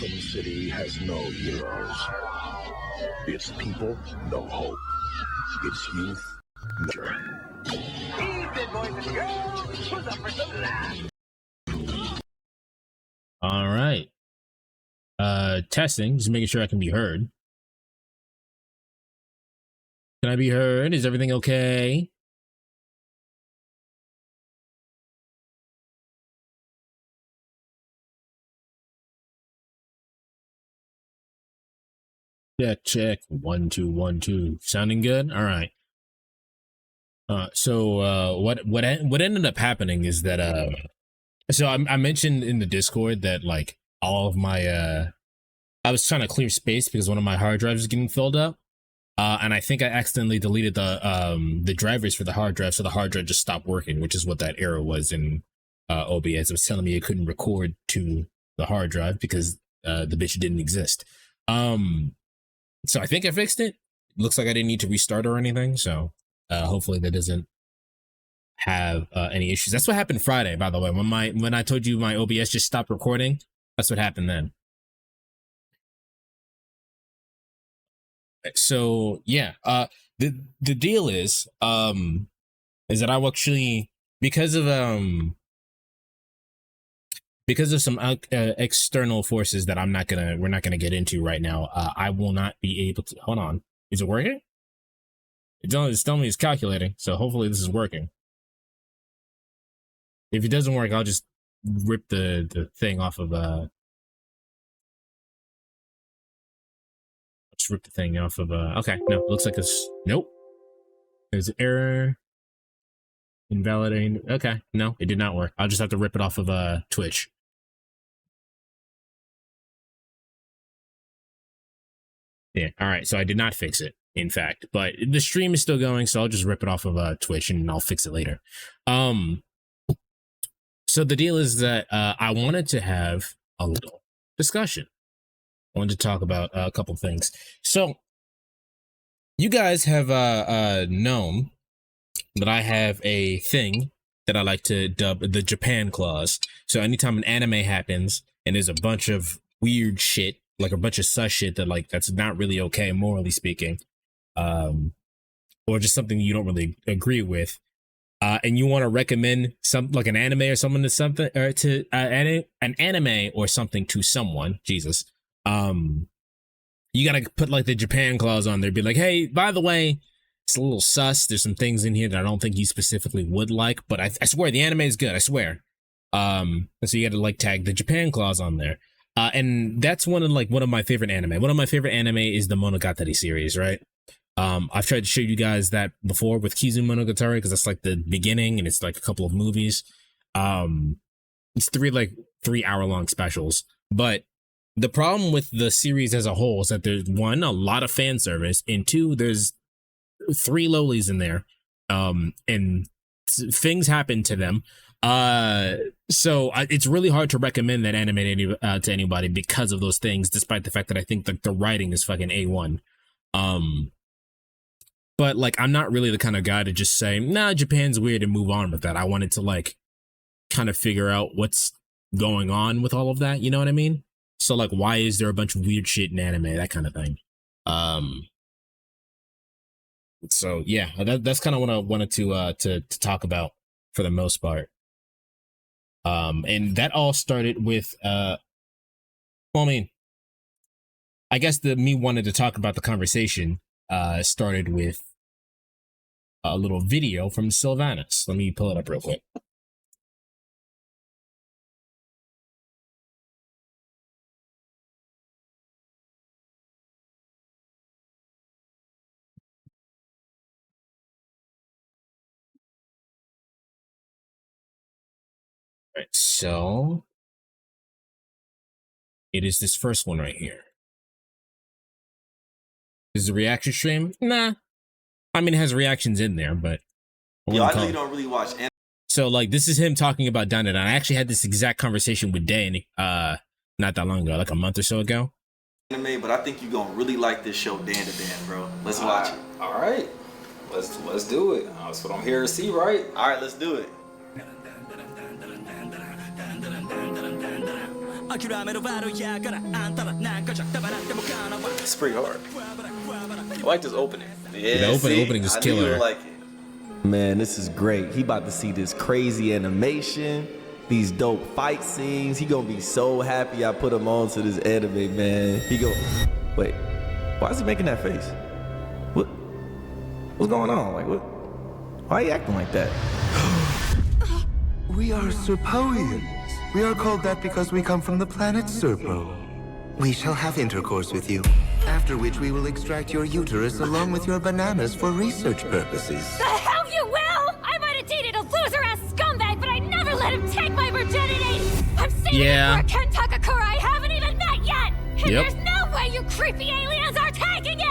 Gotham City has no heroes. Its people, no hope. Its youth, no future. Evening, boys and girls. Who's up for some laughs? All right. Testing, just making sure I can be heard. Can I be heard? Is everything okay? Check. 1 2 1 2. Sounding good? All right. What ended up happening is that so I mentioned in the Discord that like all of my I was trying to clear space because one of my hard drives was getting filled up. And I think I accidentally deleted the drivers for the hard drive, so the hard drive just stopped working, which is what that error was in OBS. It was telling me it couldn't record to the hard drive because the bitch didn't exist. So I think I fixed it. Looks like I didn't need to restart or anything, so hopefully that doesn't have any issues. That's what happened Friday, by the way. When I told you my OBS just stopped recording, that's what happened then. So yeah, the deal is that I will actually because of some external forces that we're not gonna get into right now. I will not be able to. Hold on, is it working? It's telling me it's calculating, so hopefully this is working. If it doesn't work, I'll just rip the thing off of Just rip the thing off of okay, no, looks like it's nope. There's an error. Invalidating. Okay, no, it did not work. I'll just have to rip it off of Twitch. Yeah, all right, so I did not fix it, in fact, but the stream is still going, so I'll just rip it off of Twitch and I'll fix it later. So the deal is that I wanted to have a little discussion. I wanted to talk about a couple things. So you guys have known that I have a thing that I like to dub the Japan clause. So anytime an anime happens and there's a bunch of weird shit, like a bunch of sus shit that like that's not really okay, morally speaking, or just something you don't really agree with, and you want to recommend some like an anime or someone to something or to an anime or something to someone, Jesus, you gotta put like the Japan clause on there, be like, hey, by the way, it's a little sus. There's some things in here that I don't think you specifically would like, but I swear the anime is good. I swear. And so you got to like tag the Japan clause on there. And that's one of my favorite anime. One of my favorite anime is the Monogatari series, right? I've tried to show you guys that before with Kizu Monogatari because that's like the beginning and it's like a couple of movies. It's three hour-long specials. But the problem with the series as a whole is that there's one, a lot of fan service, and two, there's 3 lolis in there, and things happen to them. So it's really hard to recommend that anime to anybody because of those things, despite the fact that I think the writing is fucking A1. But like, I'm not really the kind of guy to just say, nah, Japan's weird and move on with that. I wanted to like kind of figure out what's going on with all of that. You know what I mean? So like, why is there a bunch of weird shit in anime? That kind of thing. So yeah, that's kind of what I wanted to talk about for the most part. And that all started with well, I mean, I guess me wanted to talk about the conversation started with a little video from Sylvanas. Let me pull it up real quick. All right, so it is this first one right here. Is the reaction stream? Nah. I mean, it has reactions in there, but yo, I know you don't really watch anime. So like, this is him talking about Dandadan. I actually had this exact conversation with Dan not that long ago, like a month or so ago. Anime, but I think you're gonna really like this show, Dandadan, bro. Let's watch it. All right, let's do it. That's what I'm here to see, right? All right, let's do it. It's pretty hard. I like this opening. Yeah, The opening is I knew you killer. would like it. Man, this is great. He about to see this crazy animation, these dope fight scenes. He gonna be so happy I put him on to this anime, man. He go, wait, why is he making that face? What's going on? Like, what? Why are you acting like that? We are Serpoians. We are called that because we come from the planet Serpo. We shall have intercourse with you, after which we will extract your uterus along with your bananas for research purposes. The hell you will! I might have dated a loser-ass scumbag, but I never let him take my virginity! I'm saving Yeah. it for a Ken Takakura I haven't even met yet! And Yep. there's no way you creepy aliens are taking it!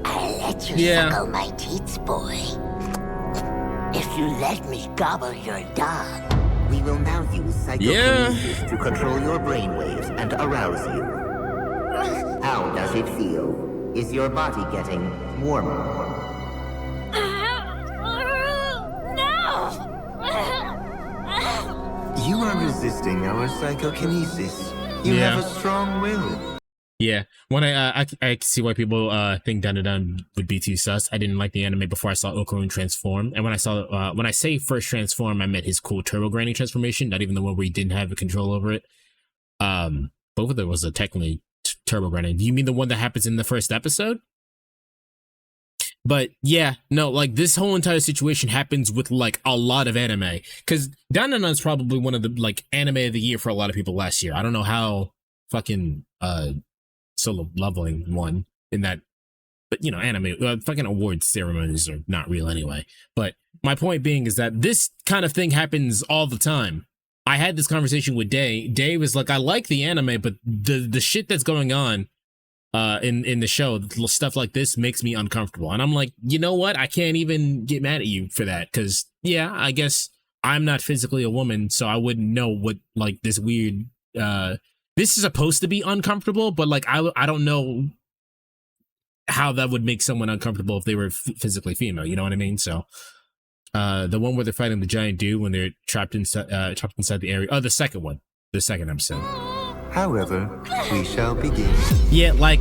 I'll let you Yeah. suckle my teats, boy. If you let me gobble your dog. We will now use psychokinesis to control your brainwaves and arouse you. How does it feel? Is your body getting warmer? No! You are resisting our psychokinesis. You Yeah. have a strong will. Yeah, when I can see why people think Dandadan would be too sus. I didn't like the anime before I saw Okarun transform, and when I saw when I say first transform, I meant his cool turbo grinding transformation, not even the one where he didn't have the control over it. Both of them was a technically turbo grinding. Do you mean the one that happens in the first episode? But yeah, no, like this whole entire situation happens with like a lot of anime, because Dandadan's probably one of the like anime of the year for a lot of people last year. I don't know how fucking Solo Leveling won in that, but you know, anime fucking awards ceremonies are not real anyway. But my point being is that this kind of thing happens all the time. I had this conversation with Day. Day was like, I like the anime, but the shit that's going on in the show, stuff like this makes me uncomfortable. And I'm like, you know what? I can't even get mad at you for that, because yeah, I guess I'm not physically a woman, so I wouldn't know what like this weird this is supposed to be uncomfortable, but like I don't know how that would make someone uncomfortable if they were physically female. You know what I mean? So, the one where they're fighting the giant dude when they're trapped inside the area. Oh, the second one, the second episode. However, we shall begin. Yeah, like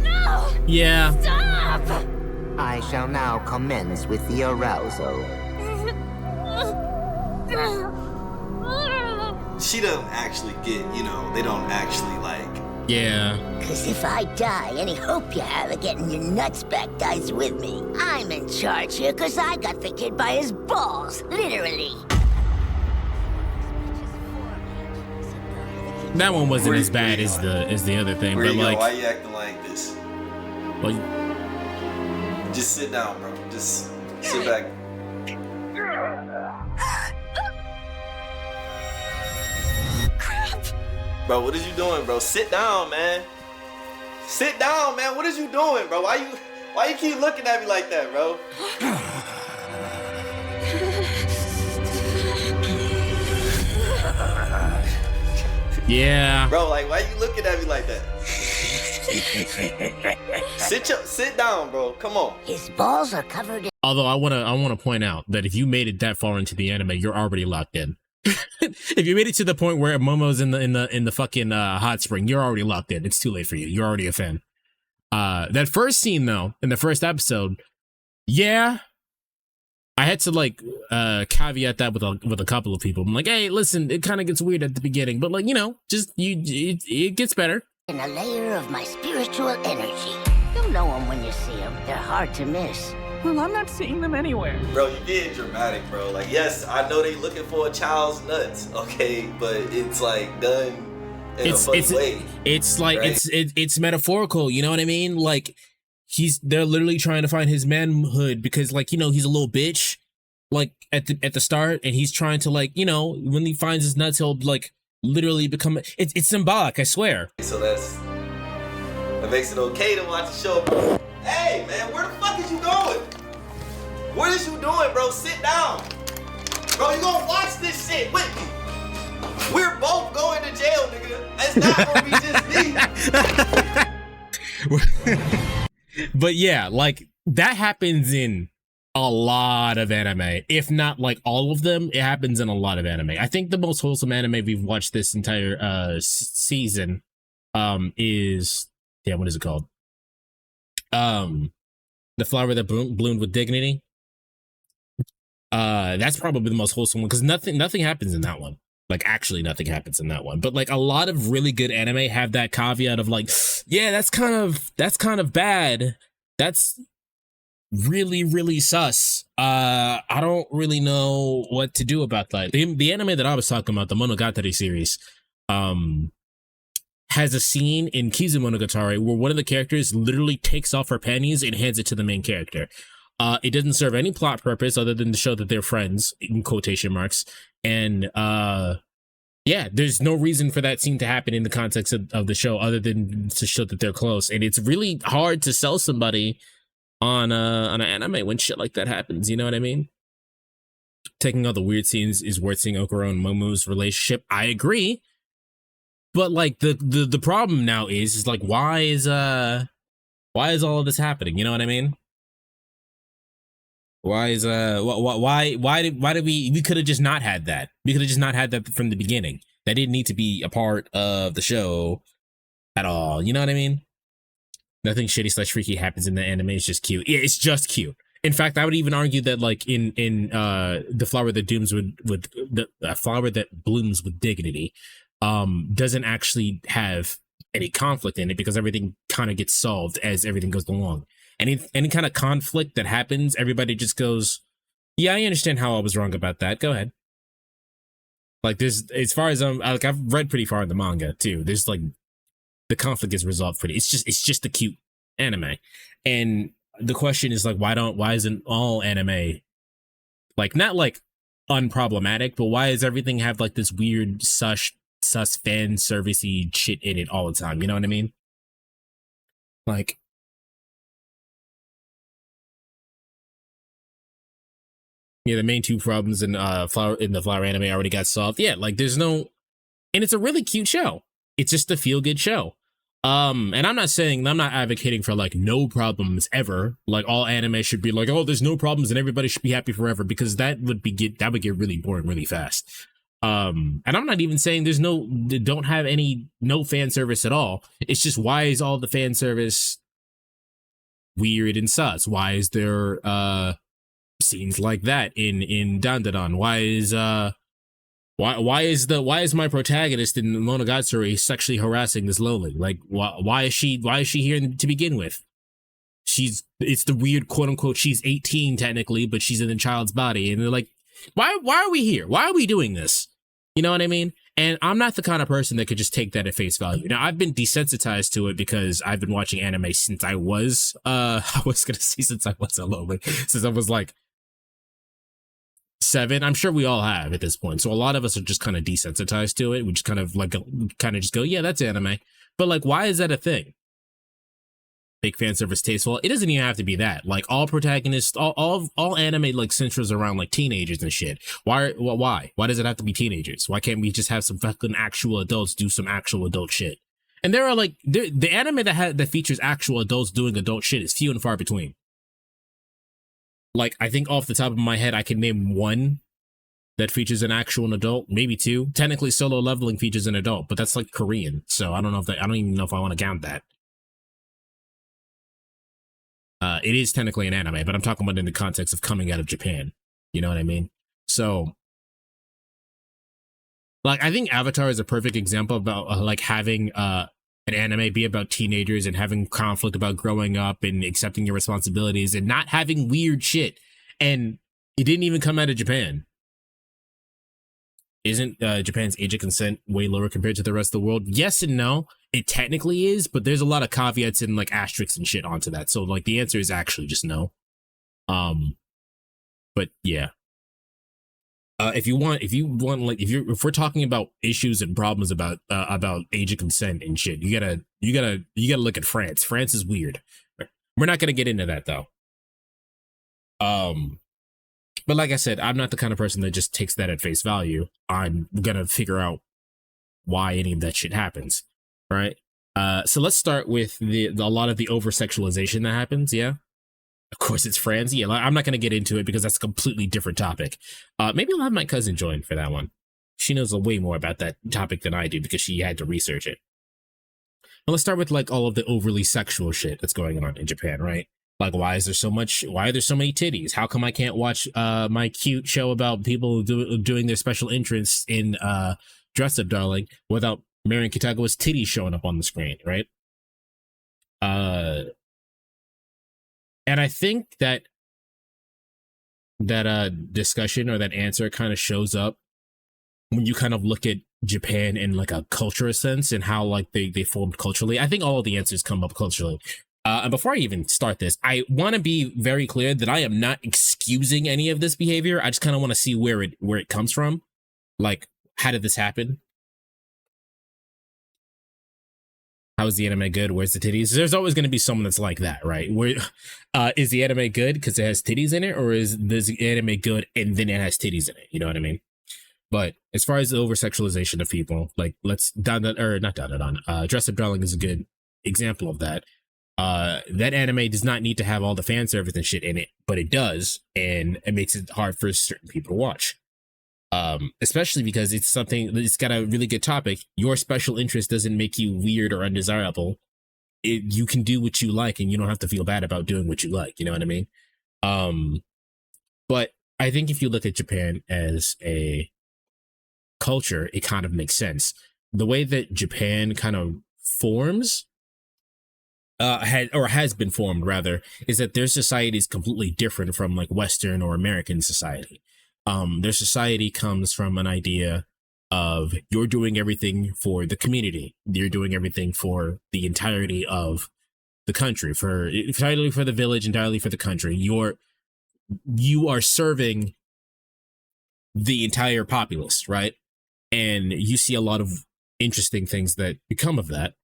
No! yeah, Stop! I shall now commence with the arousal. She doesn't actually get, you know, they don't actually like. yeah. Cause if I die, any hope you have of getting your nuts back dies with me. I'm in charge here cause I got the kid by his balls, literally. That one wasn't as bad as the other thing, Where but you go? like, Why you acting like this? well, Just sit down, bro. Just sit back. Crap! Bro, what is you doing, bro? Sit down, man. Sit down, man. What is you doing, bro? Why you keep looking at me like that, bro? yeah. Bro, like, why you looking at me like that? Sit down, bro. Come on. His balls are covered in Although I wanna point out that if you made it that far into the anime, you're already locked in. If you made it to the point where Momo's in the fucking hot spring, you're already locked in. It's too late for you. You're already a fan. That first scene though, in the first episode, yeah, I had to like caveat that with a couple of people. I'm like, hey, listen, it kind of gets weird at the beginning, but like, you know, just it gets better. a layer of my spiritual energy. You'll know them when you see them. They're hard to miss. Well, I'm not seeing them anywhere. Bro, you did dramatic, bro. Like, yes, I know they looking for a child's nuts, okay, but it's like done in a funny way. It's like right? it's metaphorical, you know what I mean? Like they're literally trying to find his manhood because like, you know, he's a little bitch like at the start, and he's trying to like, you know, when he finds his nuts, he'll like literally become it's symbolic, I swear. So that makes it okay to watch the show. Hey, man, where the fuck is you going? What is you doing, bro? Sit down. Bro, you gonna watch this shit with me. We're both going to jail, nigga. It's not gonna be just me. But yeah, like that happens in a lot of anime, if not like all of them. It happens in a lot of anime. I think the most wholesome anime we've watched this entire season is, yeah, what is it called? The Flower That Bloomed with Dignity. That's probably the most wholesome one because nothing happens in that one. Like, actually nothing happens in that one. But like a lot of really good anime have that caveat of like, yeah, that's kind of bad. That's really, really sus. I don't really know what to do about that. The anime that I was talking about, the Monogatari series, has a scene in Kizumonogatari where one of the characters literally takes off her panties and hands it to the main character. It doesn't serve any plot purpose other than to show that they're friends, in quotation marks. And yeah, there's no reason for that scene to happen in the context of the show other than to show that they're close. And it's really hard to sell somebody on an anime when shit like that happens. You know what I mean? Taking all the weird scenes is worth seeing Okuro and Momo's relationship. I agree. But like the problem now is like, why is all of this happening? You know what I mean? Why is why did we could have just not had that? We could have just not had that from the beginning. That didn't need to be a part of the show at all. You know what I mean? Nothing shitty / freaky happens in the anime. It's just cute. Yeah, it's just cute. In fact, I would even argue that like in the Flower That Blooms with the Flower That Blooms with Dignity doesn't actually have any conflict in it because everything kind of gets solved as everything goes along. Any kind of conflict that happens, everybody just goes, yeah, I understand how I was wrong about that. Go ahead. Like there's, as far as like I've read pretty far in the manga too. There's like the conflict is resolved pretty. It's just a cute anime. And the question is like, why isn't all anime like not like unproblematic, but why does everything have like this weird sus fan servicey shit in it all the time? You know what I mean? Like, yeah, the main two problems in the Flower anime already got solved. Yeah, like there's no, and it's a really cute show. It's just a feel good show. And I'm not advocating for like no problems ever. Like all anime should be like, oh, there's no problems and everybody should be happy forever, because that would get really boring really fast. And I'm not even saying don't have no fan service at all. It's just, why is all the fan service weird and sus? Why is there scenes like that in Dandadan? Why is my protagonist in Monogatari sexually harassing this loli? Like why is she here to begin with? It's the weird quote unquote, she's 18 technically, but she's in a child's body, and they're like, why are we here? Why are we doing this? You know what I mean? And I'm not the kind of person that could just take that at face value. Now, I've been desensitized to it because I've been watching anime since I was since I was like 7. I'm sure we all have at this point. So a lot of us are just kind of desensitized to it. We just kind of just go, yeah, that's anime. But like, why is that a thing? Make fan service tasteful. It doesn't even have to be that. Like all protagonists, all anime like centers around like teenagers and shit. Why does it have to be teenagers? Why can't we just have some fucking actual adults do some actual adult shit? And there are like the anime that features actual adults doing adult shit is few and far between. Like, I think off the top of my head, I can name one that features an actual adult, maybe 2. Technically, Solo Leveling features an adult, but that's like Korean, so I don't even know if I want to count that. It is technically an anime, but I'm talking about in the context of coming out of Japan. You know what I mean? So, like, I think Avatar is a perfect example about like having an anime be about teenagers and having conflict about growing up and accepting your responsibilities and not having weird shit. And it didn't even come out of Japan. Isn't Japan's age of consent way lower compared to the rest of the world? Yes and no. It technically is, but there's a lot of caveats and like asterisks and shit onto that. So like the answer is actually just no. But yeah. If we're talking about issues and problems about age of consent and shit, you gotta look at France. France is weird. We're not gonna get into that though. But like I said, I'm not the kind of person that just takes that at face value. I'm gonna figure out why any of that shit happens, right? So let's start with a lot of the over-sexualization that happens, yeah? Of course, it's Franz. Yeah, I'm not going to get into it because that's a completely different topic. Maybe I'll have my cousin join for that one. She knows way more about that topic than I do because she had to research it. But let's start with like all of the overly sexual shit that's going on in Japan, right? Like, why are there so many titties? How come I can't watch my cute show about people doing their special entrance in Dress Up Darling without Marion Kitagawa's titties showing up on the screen, right? And I think that discussion or that answer kind of shows up when you kind of look at Japan in like a cultural sense and how like they formed culturally. I think all of the answers come up culturally. And before I even start this, I want to be very clear that I am not excusing any of this behavior. I just kind of want to see where it comes from. Like, how did this happen? How is the anime good? Where's the titties? There's always going to be someone that's like that, right? Where is the anime good because it has titties in it, or is the anime good and then it has titties in it? You know what I mean? But as far as the over sexualization of people, like Dress Up Darling is a good example of that. That anime does not need to have all the fan service and shit in it, but it does, and it makes it hard for certain people to watch. Especially because it's got a really good topic. Your special interest doesn't make you weird or undesirable. You can do what you like, and you don't have to feel bad about doing what you like. You know what I mean? But I think if you look at Japan as a culture, it kind of makes sense. The way that Japan kind of forms, has been formed rather, is that their society is completely different from like Western or American society. Their society comes from an idea of you're doing everything for the community. You're doing everything for the entirety of the country, entirely for the village, entirely for the country. You are serving the entire populace, right? And you see a lot of interesting things that become of that,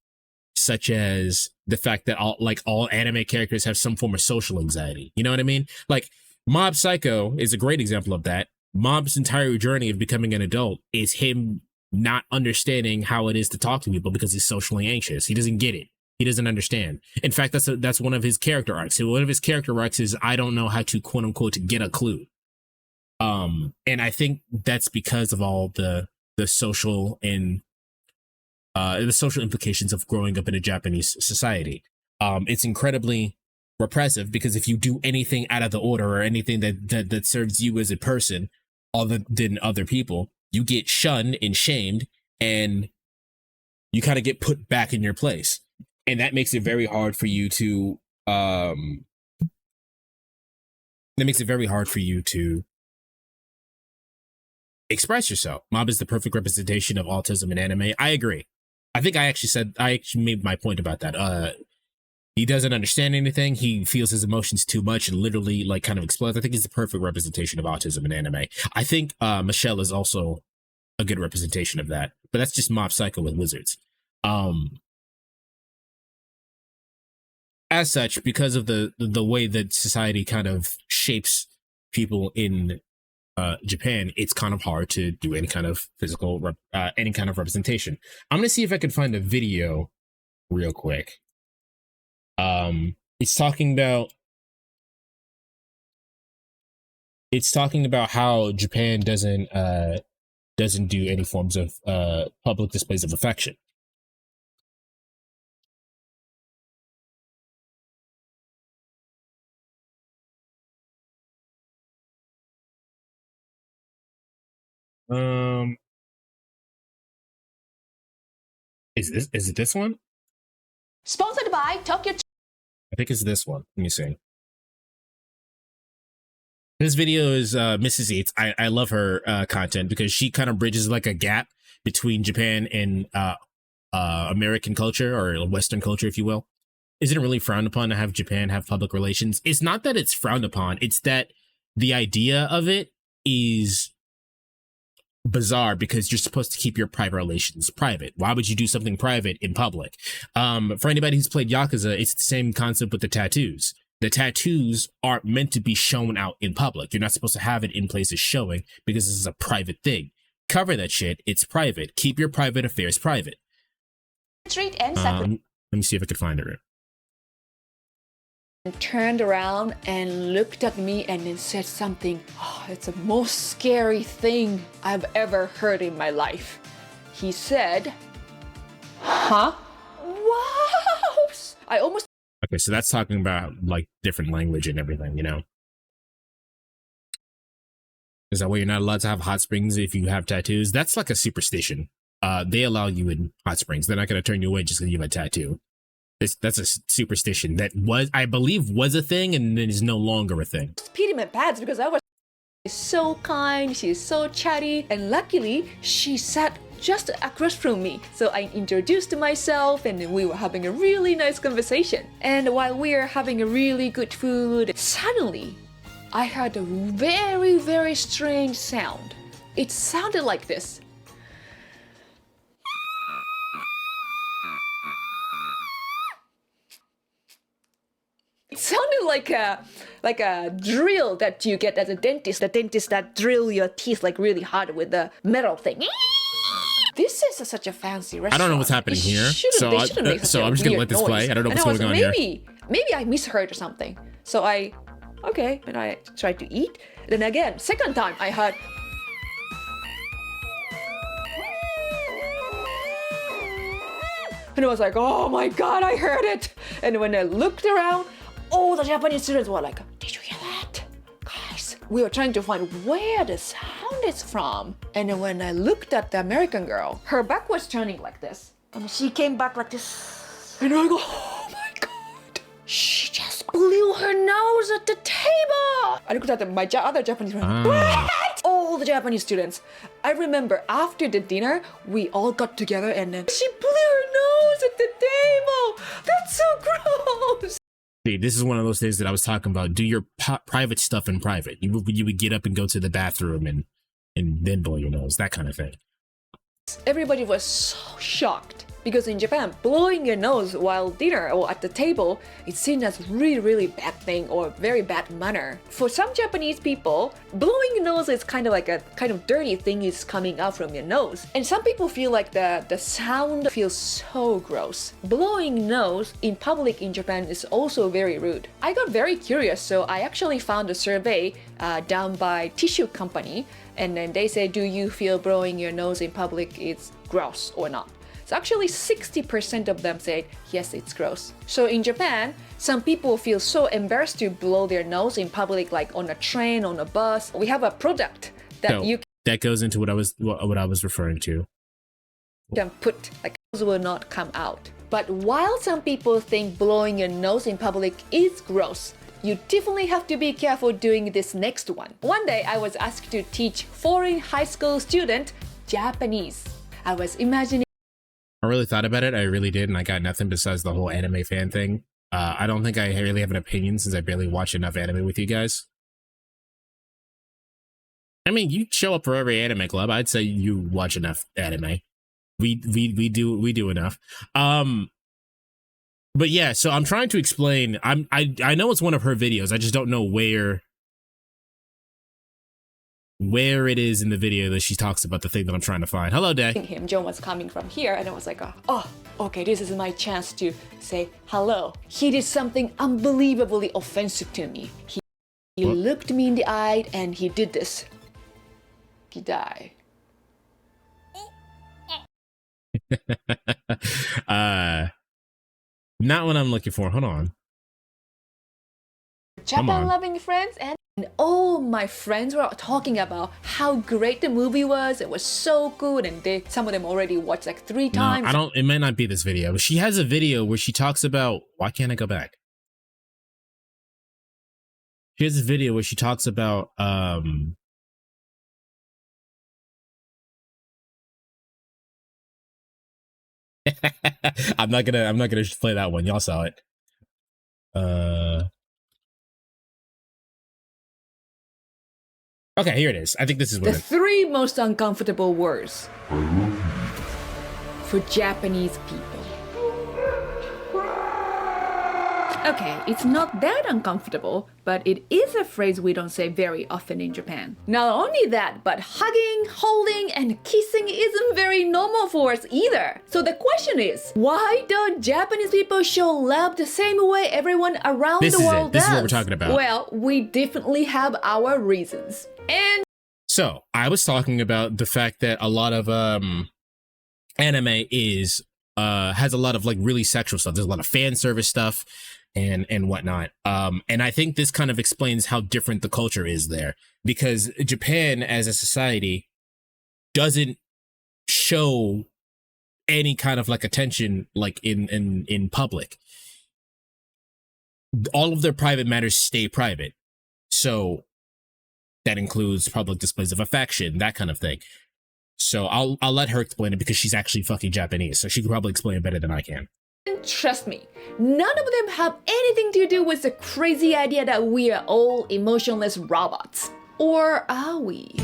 such as the fact that all anime characters have some form of social anxiety. You know what I mean? Like, Mob Psycho is a great example of that. Mob's entire journey of becoming an adult is him not understanding how it is to talk to people because he's socially anxious. He doesn't get it. He doesn't understand. In fact, that's one of his character arcs. So one of his character arcs is, I don't know how to quote unquote to get a clue. And I think that's because of all the social and the social implications of growing up in a Japanese society. It's incredibly repressive because if you do anything out of the order or anything that serves you as a person other than other people, you get shunned and shamed, and you kind of get put back in your place. And that makes it very hard for you to express yourself. Mob is the perfect representation of autism in anime. I agree. I think I actually made my point about that. He doesn't understand anything. He feels his emotions too much and literally like kind of explodes. I think he's the perfect representation of autism in anime. I think Michelle is also a good representation of that, but that's just Mob Psycho with wizards. As such, because of the way that society kind of shapes people in Japan, it's kind of hard to do any kind of any kind of representation. I'm gonna see if I can find a video real quick. It's talking about how Japan doesn't do any forms of public displays of affection. Is it this one? Sponsored by Tokyo. I think it's this one. Let me see. This video is Mrs. Eats. I love her content because she kind of bridges like a gap between Japan and American culture or Western culture, if you will. Isn't it really frowned upon to have Japan have public relations? It's not that it's frowned upon. It's that the idea of it is bizarre because you're supposed to keep your private relations private. Why would you do something private in public? For anybody who's played Yakuza, it's the same concept with the tattoos. The tattoos aren't meant to be shown out in public. You're not supposed to have it in places showing because this is a private thing. Cover that shit. It's private. Keep your private affairs private. Treat and Let me see if I can find it. turned around and looked at me and then said something. Oh, it's the most scary thing I've ever heard in my life. He said, huh? Wow! I almost... Okay, so that's talking about like different language and everything, you know? Is that why you're not allowed to have hot springs if you have tattoos? That's like a superstition. They allow you in hot springs. They're not going to turn you away just because you have a tattoo. That's a superstition that was, I believe, was a thing and then is no longer a thing. peed in my pants because I was so kind, she's so chatty, and luckily she sat just across from me. So I introduced myself and we were having a really nice conversation. And while we were having a really good food, suddenly I heard a very, very strange sound. It sounded like this. It sounded like a drill that you get at a dentist. The dentist that drill your teeth like really hard with the metal thing. This is such a fancy restaurant. I don't know what's happening here, so I'm just gonna let this play. I don't know what's going on here. Maybe I misheard or something. So okay, and I tried to eat. Then again, second time I heard. And I was like, oh my god, I heard it. And when I looked around, all the Japanese students were like, did you hear that? Guys, we were trying to find where the sound is from. And then when I looked at the American girl, her back was turning like this. And she came back like this. And I go, oh my god. She just blew her nose at the table. I looked at my other Japanese friends. What? All the Japanese students. I remember after the dinner, we all got together and then she blew her nose at the table. That's so gross. Dude, this is one of those things that I was talking about. Do your private stuff in private. You would get up and go to the bathroom and then blow your nose, that kind of thing. Everybody was so shocked because in Japan, blowing your nose while dinner or at the table is seen as really, really bad thing or very bad manner. For some Japanese people, blowing your nose is kind of like a kind of dirty thing is coming out from your nose. And some people feel like the sound feels so gross. Blowing nose in public in Japan is also very rude. I got very curious, so I actually found a survey done by tissue company, and then they say, do you feel blowing your nose in public is gross or not? So actually 60% of them said, yes, it's gross. So in Japan, some people feel so embarrassed to blow their nose in public, like on a train, on a bus. We have a product that that goes into what I was referring to. Can put, like, nose will not come out. But while some people think blowing your nose in public is gross, you definitely have to be careful doing this next one. One day I was asked to teach foreign high school student Japanese. I was imagining. I really thought about it. I really did, and I got nothing besides the whole anime fan thing. I don't think I really have an opinion since I barely watch enough anime with you guys. I mean, you show up for every anime club. I'd say you watch enough anime. We do enough. But yeah, so I'm trying to explain. I know it's one of her videos. I just don't know where it is in the video that she talks about the thing that I'm trying to find. Hello, Day. Him, John was coming from here, and I was like, oh, okay, this is my chance to say hello. He did something unbelievably offensive to me. He looked me in the eye, and he did this. He died. Not what I'm looking for. Hold on. Japan-loving friends, and all my friends were talking about how great the movie was. It was so good, and some of them already watched like 3 times. It might not be this video, but she has a video where she talks about. Why can't I go back? She has a video where she talks about I'm not gonna play that one. Y'all saw it. Okay, here it is. I think this is what the 3 most uncomfortable words for Japanese people. Okay, it's not that uncomfortable, but it is a phrase we don't say very often in Japan. Not only that, but hugging, holding, and kissing isn't very normal for us either. So the question is, why don't Japanese people show love the same way everyone around the world does? This is what we're talking about. Well, we definitely have our reasons. And so I was talking about the fact that a lot of anime is has a lot of like really sexual stuff. There's a lot of fan service stuff and whatnot. And I think this kind of explains how different the culture is there, because Japan as a society doesn't show any kind of like attention like in public. All of their private matters stay private. So that includes public displays of affection, that kind of thing. So I'll let her explain it because she's actually fucking Japanese, so she could probably explain it better than I can. trust me, none of them have anything to do with the crazy idea that we are all emotionless robots. Or are we?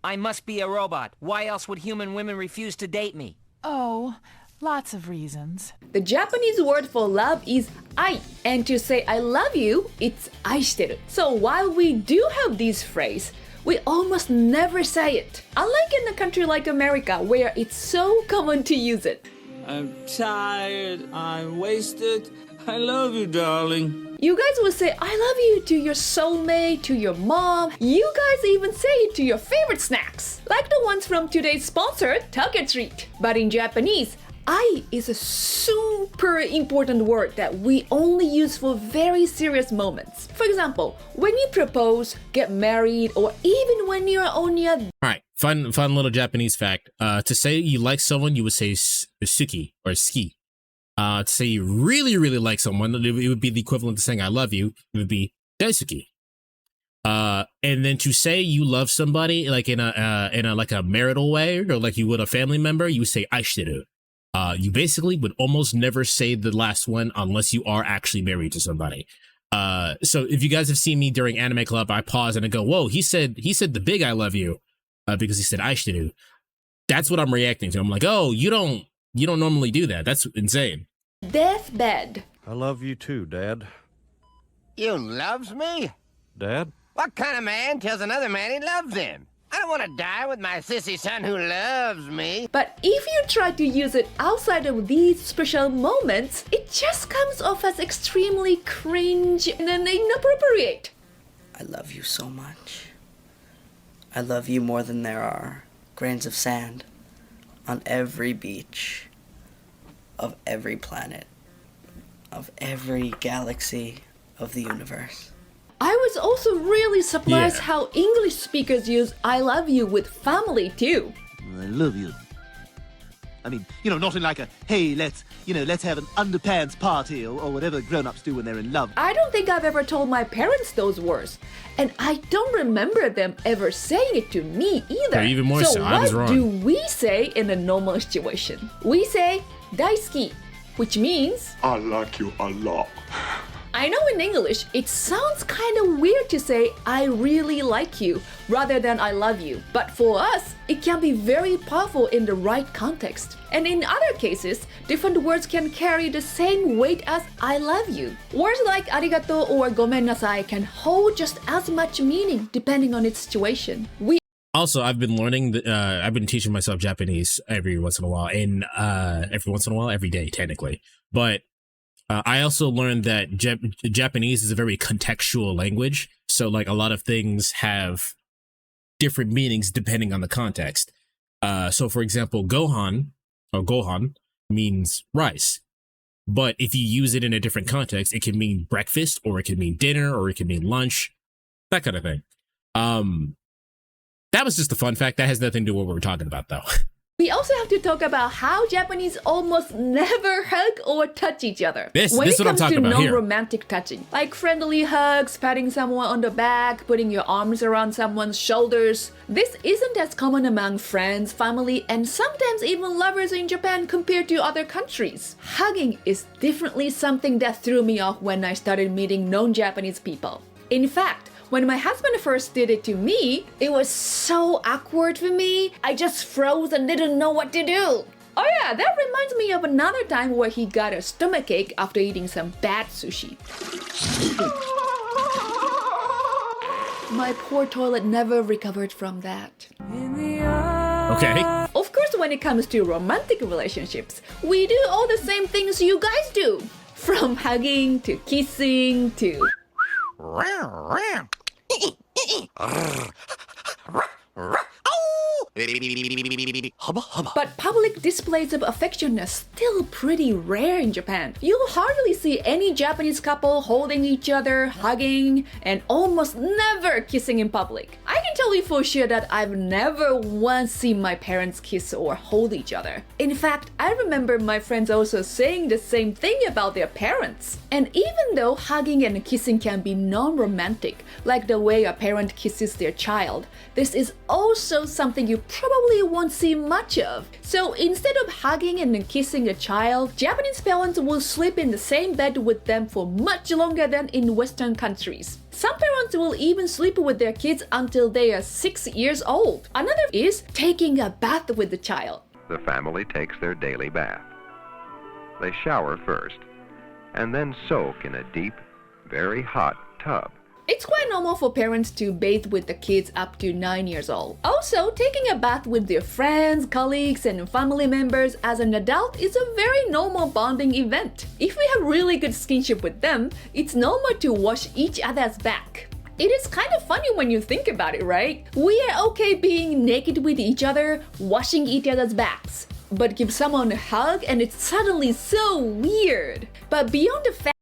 I must be a robot. Why else would human women refuse to date me? Oh, lots of reasons. The Japanese word for love is ai, and to say I love you, it's aishiteru. So while we do have this phrase, we almost never say it. Unlike in a country like America, where it's so common to use it. I'm tired, I'm wasted, I love you, darling. You guys will say I love you to your soulmate, to your mom. You guys even say it to your favorite snacks, like the ones from today's sponsor, Tokyo Treat. But in Japanese, ai is a super important word that we only use for very serious moments. For example, when you propose, get married, or even when you're on your... Alright, fun little Japanese fact. To say you like someone, you would say suki or ski. To say you really, really like someone, it would be the equivalent to saying I love you. It would be daisuki. And then to say you love somebody like in a like a marital way, or like you would a family member, you would say aishiteru. You basically would almost never say the last one unless you are actually married to somebody. So if you guys have seen me during Anime Club, I pause and I go, whoa, he said the big I love you, because he said aishiteru. That's what I'm reacting to. I'm like, oh, you don't normally do that. That's insane. Deathbed. I love you too, Dad. You loves me? Dad? What kind of man tells another man he loves him? I don't want to die with my sissy son who loves me. But if you try to use it outside of these special moments, it just comes off as extremely cringe and inappropriate. I love you so much. I love you more than there are grains of sand on every beach of every planet, of every galaxy of the universe. I was also really surprised how English speakers use I love you with family too. I love you. I mean, not in like a, hey, let's have an underpants party or whatever grown-ups do when they're in love. I don't think I've ever told my parents those words. And I don't remember them ever saying it to me either. Or even more so, I was wrong. What do we say in a normal situation? We say daisuki, which means I like you a lot. I know in English, it sounds kind of weird to say I really like you rather than I love you. But for us, it can be very powerful in the right context. And in other cases, different words can carry the same weight as I love you. Words like arigato or gomen nasai can hold just as much meaning depending on its situation. Also, I've been learning, I've been teaching myself Japanese every once in a while, every day, technically. But I also learned that Japanese is a very contextual language. So like a lot of things have different meanings depending on the context. So for example, gohan means rice. But if you use it in a different context, it can mean breakfast, or it can mean dinner, or it can mean lunch, that kind of thing. That was just a fun fact. That has nothing to do with what we're talking about though. We also have to talk about how Japanese almost never hug or touch each other. This is what I'm talking about here. When it comes to non-romantic touching, like friendly hugs, patting someone on the back, putting your arms around someone's shoulders, this isn't as common among friends, family, and sometimes even lovers in Japan compared to other countries. Hugging is definitely something that threw me off when I started meeting non-Japanese people. In fact, when my husband first did it to me, it was so awkward for me. I just froze and didn't know what to do. Oh yeah, that reminds me of another time where he got a stomachache after eating some bad sushi. My poor toilet never recovered from that. Okay. Of course, when it comes to romantic relationships, we do all the same things you guys do. From hugging to kissing to... But public displays of affection are still pretty rare in Japan. You'll hardly see any Japanese couple holding each other, hugging, and almost never kissing in public. I can tell you for sure that I've never once seen my parents kiss or hold each other. In fact, I remember my friends also saying the same thing about their parents. And even though hugging and kissing can be non-romantic, like the way a parent kisses their child, this is also something you probably won't see much of. So instead of hugging and kissing a child, Japanese parents will sleep in the same bed with them for much longer than in Western countries. Some parents will even sleep with their kids until they are 6 years old. Another is taking a bath with the child. The family takes their daily bath. They shower first, and then soak in a deep, very hot tub. It's quite normal for parents to bathe with the kids up to 9 years old. Also, taking a bath with their friends, colleagues, and family members as an adult is a very normal bonding event. If we have really good skinship with them, it's normal to wash each other's back. It is kind of funny when you think about it, right? We are okay being naked with each other, washing each other's backs. But give someone a hug and it's suddenly so weird. But beyond the fact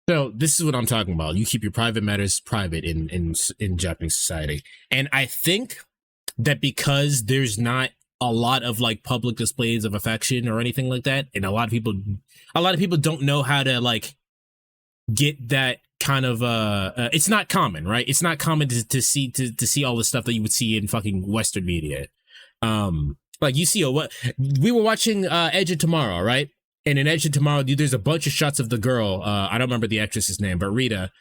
So this is what I'm talking about. You keep your private matters private in Japanese society. And I think that because there's not a lot of like public displays of affection or anything like that, and a lot of people don't know how to like get that kind of it's not common, right? It's not common to see all the stuff that you would see in fucking Western media. Like you see we were watching Edge of Tomorrow, right? And in Edge of Tomorrow, there's a bunch of shots of the girl. I don't remember the actress's name, but Rita,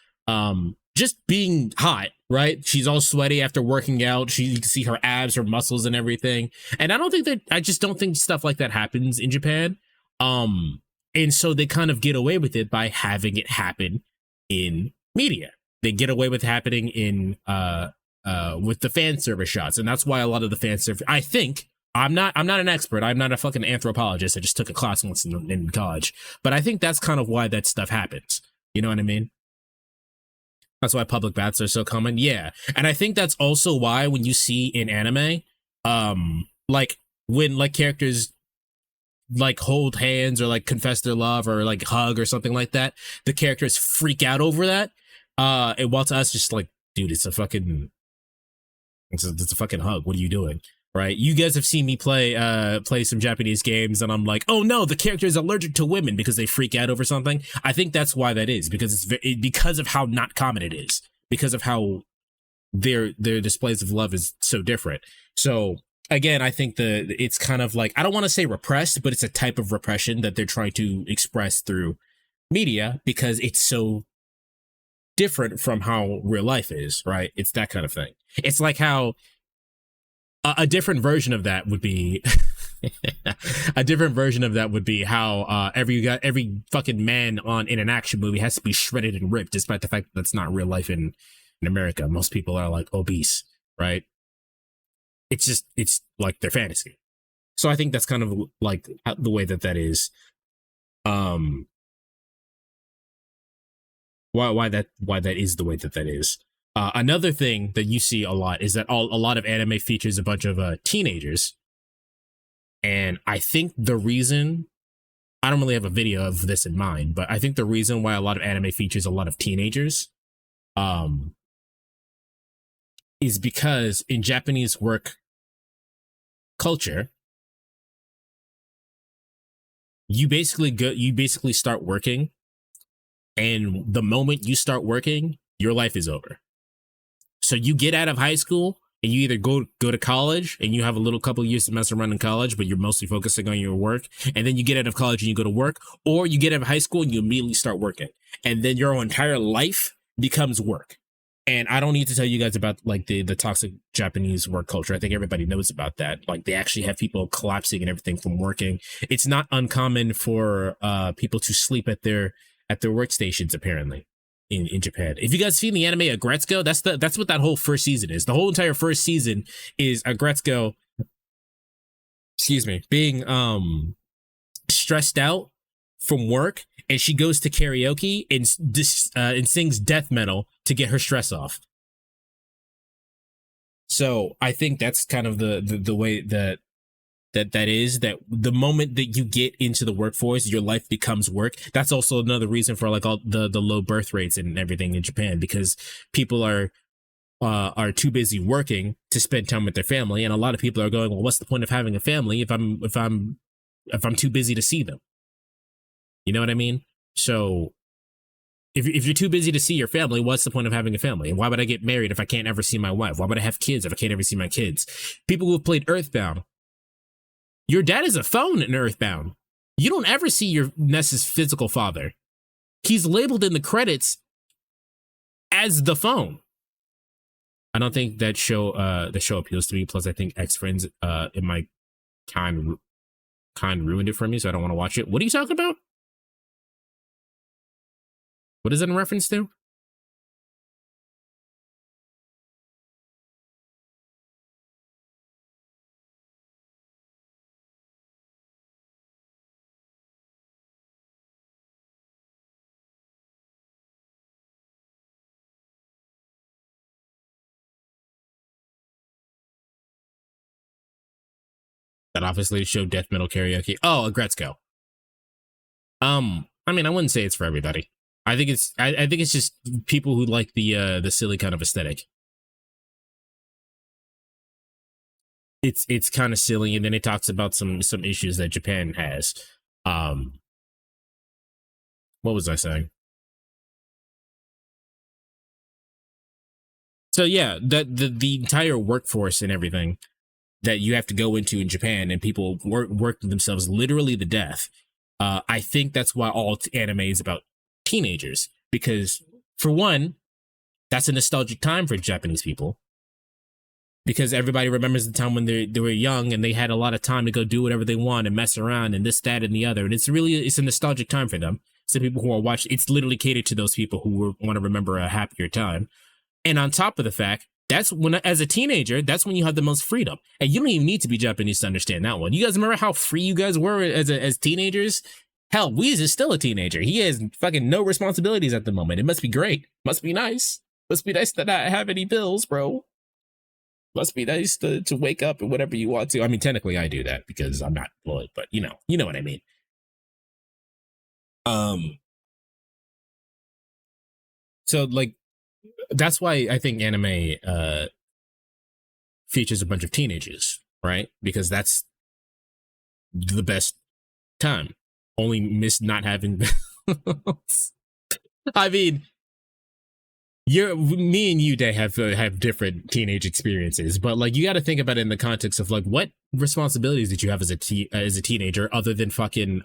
just being hot, right? She's all sweaty after working out. You can see her abs, her muscles, and everything. And I just don't think stuff like that happens in Japan. And so they kind of get away with it by having it happen in media. They get away with happening in with the fan service shots, and that's why a lot of the fan service. I think. I'm not an expert. I'm not a fucking anthropologist. I just took a class once in college. But I think that's kind of why that stuff happens. You know what I mean? That's why public baths are so common. Yeah. And I think that's also why when you see in anime, like when like characters like hold hands or like confess their love or like hug or something like that, the characters freak out over that. And while to us, just like, dude, it's a fucking hug. What are you doing? Right, you guys have seen me play some Japanese games, and I'm like, oh no, the character is allergic to women because they freak out over something. I think that's why that is, because because of how not common it is, because of how their displays of love is so different. So again, I think it's kind of like, I don't want to say repressed, but it's a type of repression that they're trying to express through media because it's so different from how real life is. Right, it's that kind of thing. It's like how. A different version of that would be how every fucking man in an action movie has to be shredded and ripped, despite the fact that that's not real life in America. Most people are like obese, right? It's like their fantasy. So I think that's kind of like the way that is. Why that is the way that is. Another thing that you see a lot is that a lot of anime features a bunch of teenagers. And I think the reason, I don't really have a video of this in mind, but I think the reason why a lot of anime features a lot of teenagers is because in Japanese work culture, you basically start working, and the moment you start working, your life is over. So you get out of high school and you either go to college and you have a little couple of years to mess around in college, but you're mostly focusing on your work. And then you get out of college and you go to work, or you get out of high school and you immediately start working. And then your entire life becomes work. And I don't need to tell you guys about like the toxic Japanese work culture. I think everybody knows about that. Like they actually have people collapsing and everything from working. It's not uncommon for people to sleep at their workstations apparently in Japan. If you guys seen the anime Agretsuko, that's what that whole first season is. The whole entire first season is Agretsuko, excuse me, being stressed out from work, and she goes to karaoke and sings death metal to get her stress off. So I think that's kind of the way that is, that the moment that you get into the workforce, your life becomes work. That's also another reason for like all the low birth rates and everything in Japan, because people are too busy working to spend time with their family, and a lot of people are going, well, what's the point of having a family if I'm too busy to see them? You know what I mean? So if you're too busy to see your family, what's the point of having a family? And why would I get married if I can't ever see my wife? Why would I have kids if I can't ever see my kids? People who have played Earthbound, your dad is a phone in Earthbound. You don't ever see your Ness's physical father. He's labeled in the credits as the phone. I don't think that the show appeals to me. Plus, I think X-Friends in my kind ruined it for me, so I don't want to watch it. What are you talking about? What is it in reference to? That obviously showed death metal karaoke. Oh, Agretsuko. I mean, I wouldn't say it's for everybody. I think it's just people who like the silly kind of aesthetic. It's kind of silly, and then it talks about some issues that Japan has. What was I saying? So yeah, the entire workforce and everything that you have to go into in Japan, and people work themselves literally to death. I think that's why all anime is about teenagers, because for one, that's a nostalgic time for Japanese people, because everybody remembers the time when they were young and they had a lot of time to go do whatever they want and mess around and this, that, and the other. And it's a nostalgic time for them. So people who are watching, it's literally catered to those people who want to remember a happier time. And on top of the fact, that's when, as a teenager, that's when you have the most freedom. And you don't even need to be Japanese to understand that one. You guys remember how free you guys were as teenagers? Hell, Weez is still a teenager. He has fucking no responsibilities at the moment. It must be great. Must be nice. Must be nice to not have any bills, bro. Must be nice to wake up and whatever you want to. I mean, technically I do that because I'm not employed, but you know what I mean. So like, that's why I think anime features a bunch of teenagers, right? Because that's the best time. Only miss not having bills. I mean, me and you, Day, have different teenage experiences, but like you got to think about it in the context of like what responsibilities did you have as a teenager other than fucking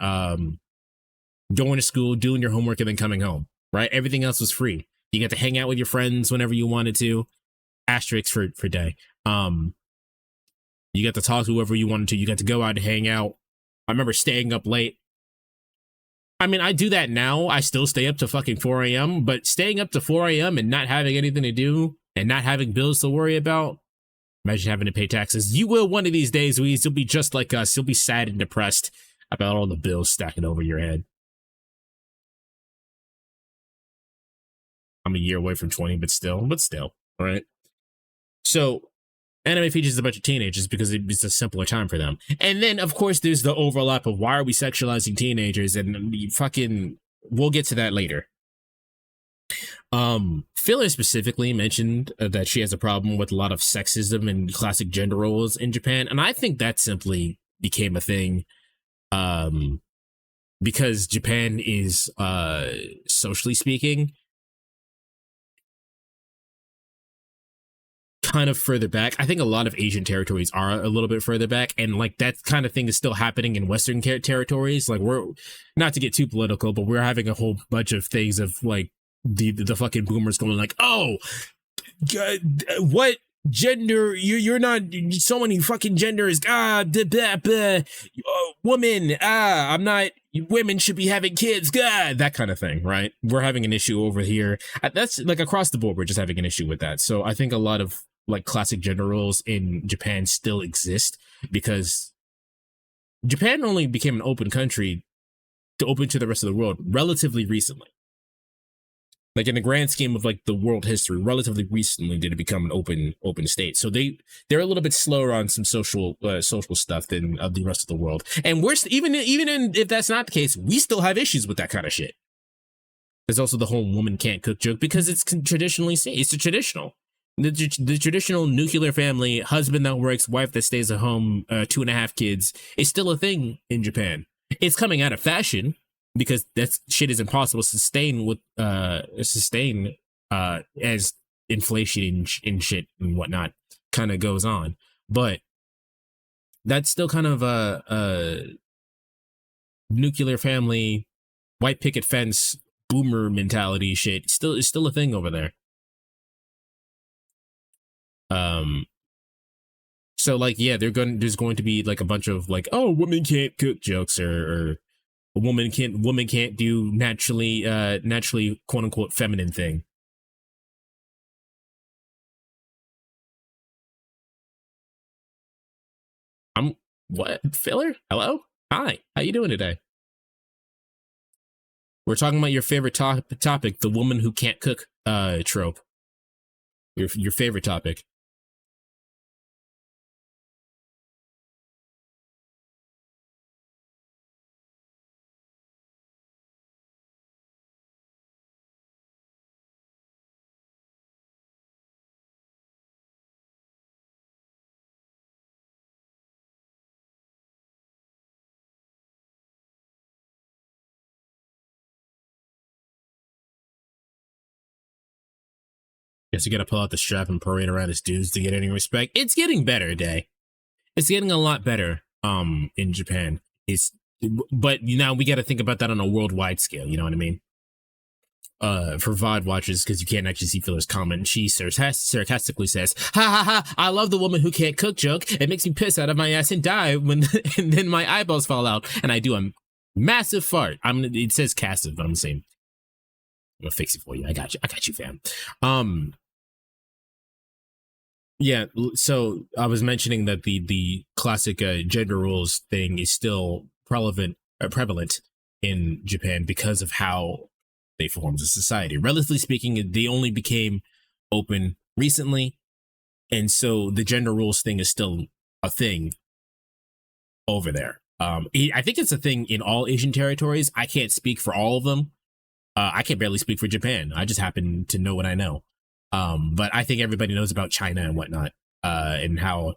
going to school, doing your homework, and then coming home, right? Everything else was free. You got to hang out with your friends whenever you wanted to. Asterisks for Day. You got to talk to whoever you wanted to. You got to go out and hang out. I remember staying up late. I mean, I do that now. I still stay up to fucking 4 a.m., but staying up to 4 a.m. and not having anything to do and not having bills to worry about. Imagine having to pay taxes. You will one of these days, Weez. You'll be just like us. You'll be sad and depressed about all the bills stacking over your head. I'm a year away from 20, but still, all right? So anime features a bunch of teenagers because it's a simpler time for them. And then, of course, there's the overlap of why are we sexualizing teenagers, and we'll get to that later. Filler specifically mentioned that she has a problem with a lot of sexism and classic gender roles in Japan, and I think that simply became a thing because Japan is, socially speaking, kind of further back. I think a lot of Asian territories are a little bit further back, and like that kind of thing is still happening in Western territories. Like, we're not to get too political, but we're having a whole bunch of things of like the fucking boomers going like, oh, what gender? You're not so many fucking genders. Woman. I'm not. Women should be having kids. That kind of thing, right? We're having an issue over here. That's like across the board. We're just having an issue with that. So I think a lot of like classic gender roles in Japan still exist because Japan only became an open country to open to the rest of the world relatively recently. Like in the grand scheme of like the world history, relatively recently did it become an open state. So they're a little bit slower on some social stuff than the rest of the world. And we're even if that's not the case, we still have issues with that kind of shit. There's also the whole woman can't cook joke because it's traditionally it's a traditional. The traditional nuclear family, husband that works, wife that stays at home, 2.5 kids, is still a thing in Japan. It's coming out of fashion because that shit is impossible to sustain as inflation and shit and whatnot kind of goes on. But that's still kind of a nuclear family, white picket fence, boomer mentality shit. It's still a thing over there. So like, yeah, there's going to be like a bunch of like, oh, women can't cook jokes or a woman can't do naturally quote unquote feminine thing. What? Filler? Hello? Hi. How you doing today? We're talking about your favorite topic, the woman who can't cook trope. Your favorite topic. Guess you gotta pull out the strap and parade around his dudes to get any respect. It's getting better, Day. It's getting a lot better in Japan. But now we gotta think about that on a worldwide scale, you know what I mean? For VOD watchers, because you can't actually see Filler's comment, she sarcastically says, ha ha ha, I love the woman who can't cook joke. It makes me piss out of my ass and die when and then my eyeballs fall out and I do a massive fart. It says cassive, but I'm saying I'm gonna fix it for you. I got you, fam. Yeah, so I was mentioning that the classic gender roles thing is still prevalent in Japan because of how they form as a society. Relatively speaking, they only became open recently, and so the gender roles thing is still a thing over there. I think it's a thing in all Asian territories. I can't speak for all of them. I can barely speak for Japan. I just happen to know what I know. But I think everybody knows about China and whatnot, and how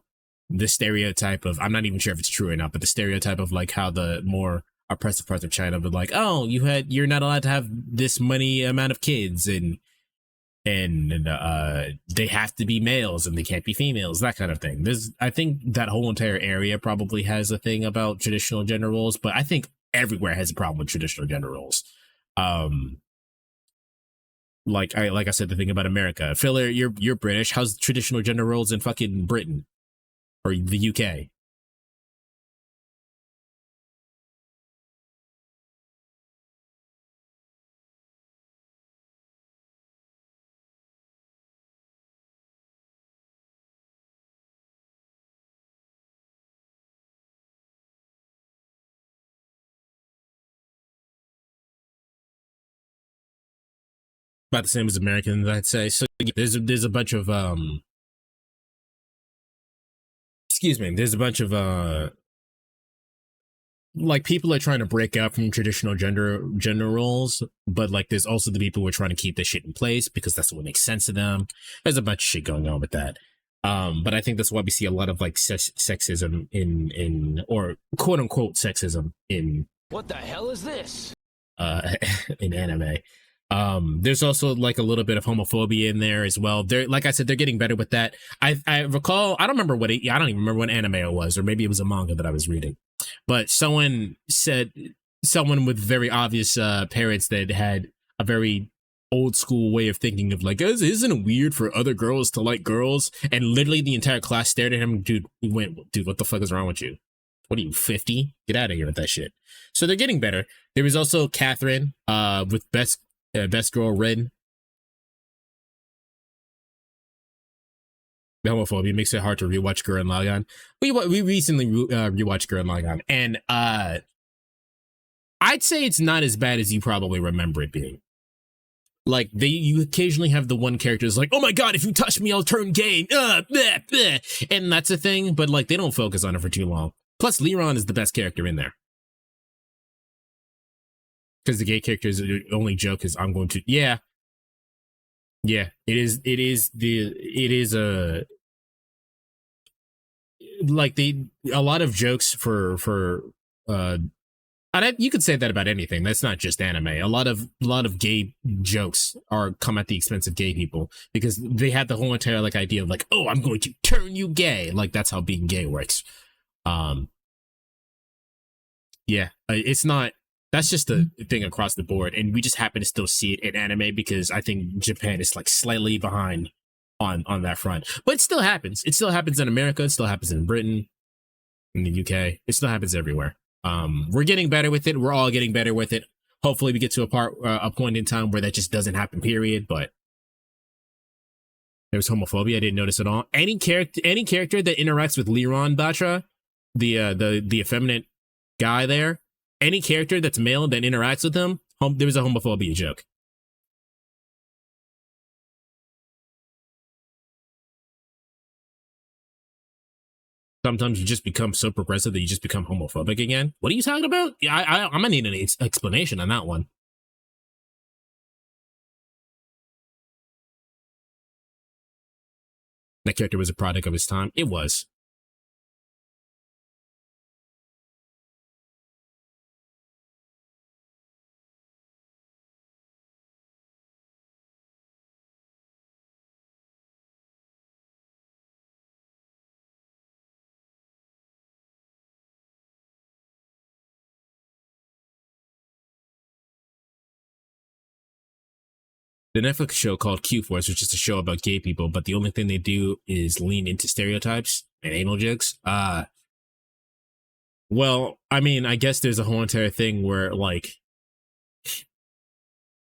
the stereotype of, I'm not even sure if it's true or not, but the stereotype of like how the more oppressive parts of China would like, oh, you're not allowed to have this many amount of kids and they have to be males and they can't be females, that kind of thing. I think that whole entire area probably has a thing about traditional gender roles, but I think everywhere has a problem with traditional gender roles. Like I said, the thing about America, Filler, you're British. How's traditional gender roles in fucking Britain or the UK? About the same as Americans, I'd say. So there's a bunch of there's a bunch of like people are trying to break out from traditional gender roles, but like there's also the people who are trying to keep this shit in place because that's what makes sense to them. There's a bunch of shit going on with that. But I think that's why we see a lot of like sexism in or quote unquote sexism in What the hell is this? In anime. There's also like a little bit of homophobia in there as well. They're, like I said, they're getting better with that. I recall, I don't even remember what anime it was, or maybe it was a manga that I was reading, but someone with very obvious parents that had a very old school way of thinking of like, isn't it weird for other girls to like girls? And literally the entire class stared at him. Dude, he went, dude, what the fuck is wrong with you? What are you, 50? Get out of here with that shit. So they're getting better. There was also Catherine, with best girl Red. The homophobia makes it hard to rewatch Gurren Lagann. We recently rewatched Gurren Lagann, and I'd say it's not as bad as you probably remember it being. Like you occasionally have the one character is like, oh my god, if you touch me, I'll turn gay. Bleh, bleh. And that's a thing, but like they don't focus on it for too long. Plus, Liron is the best character in there. Because the gay character is the only joke is I'm going to, yeah, it is like a lot of jokes for and you could say that about anything. That's not just anime. A lot of gay jokes come at the expense of gay people because they have the whole entire like idea of like, oh, I'm going to turn you gay. Like that's how being gay works. Yeah, it's not. That's just a thing across the board, and we just happen to still see it in anime because I think Japan is like slightly behind on that front. But it still happens. It still happens in America. It still happens in Britain, in the UK. It still happens everywhere. We're getting better with it. We're all getting better with it. Hopefully, we get to a point in time where that just doesn't happen. Period. But there's homophobia. I didn't notice at all. Any character that interacts with Liron Batra, the effeminate guy there. Any character that's male that interacts with him, there's a homophobia joke. Sometimes you just become so progressive that you just become homophobic again. What are you talking about? I'm gonna need an explanation on that one. That character was a product of his time. It was. The Netflix show called Q-Force, which is a show about gay people, but the only thing they do is lean into stereotypes and anal jokes. Well, I mean, I guess there's a whole entire thing where, like,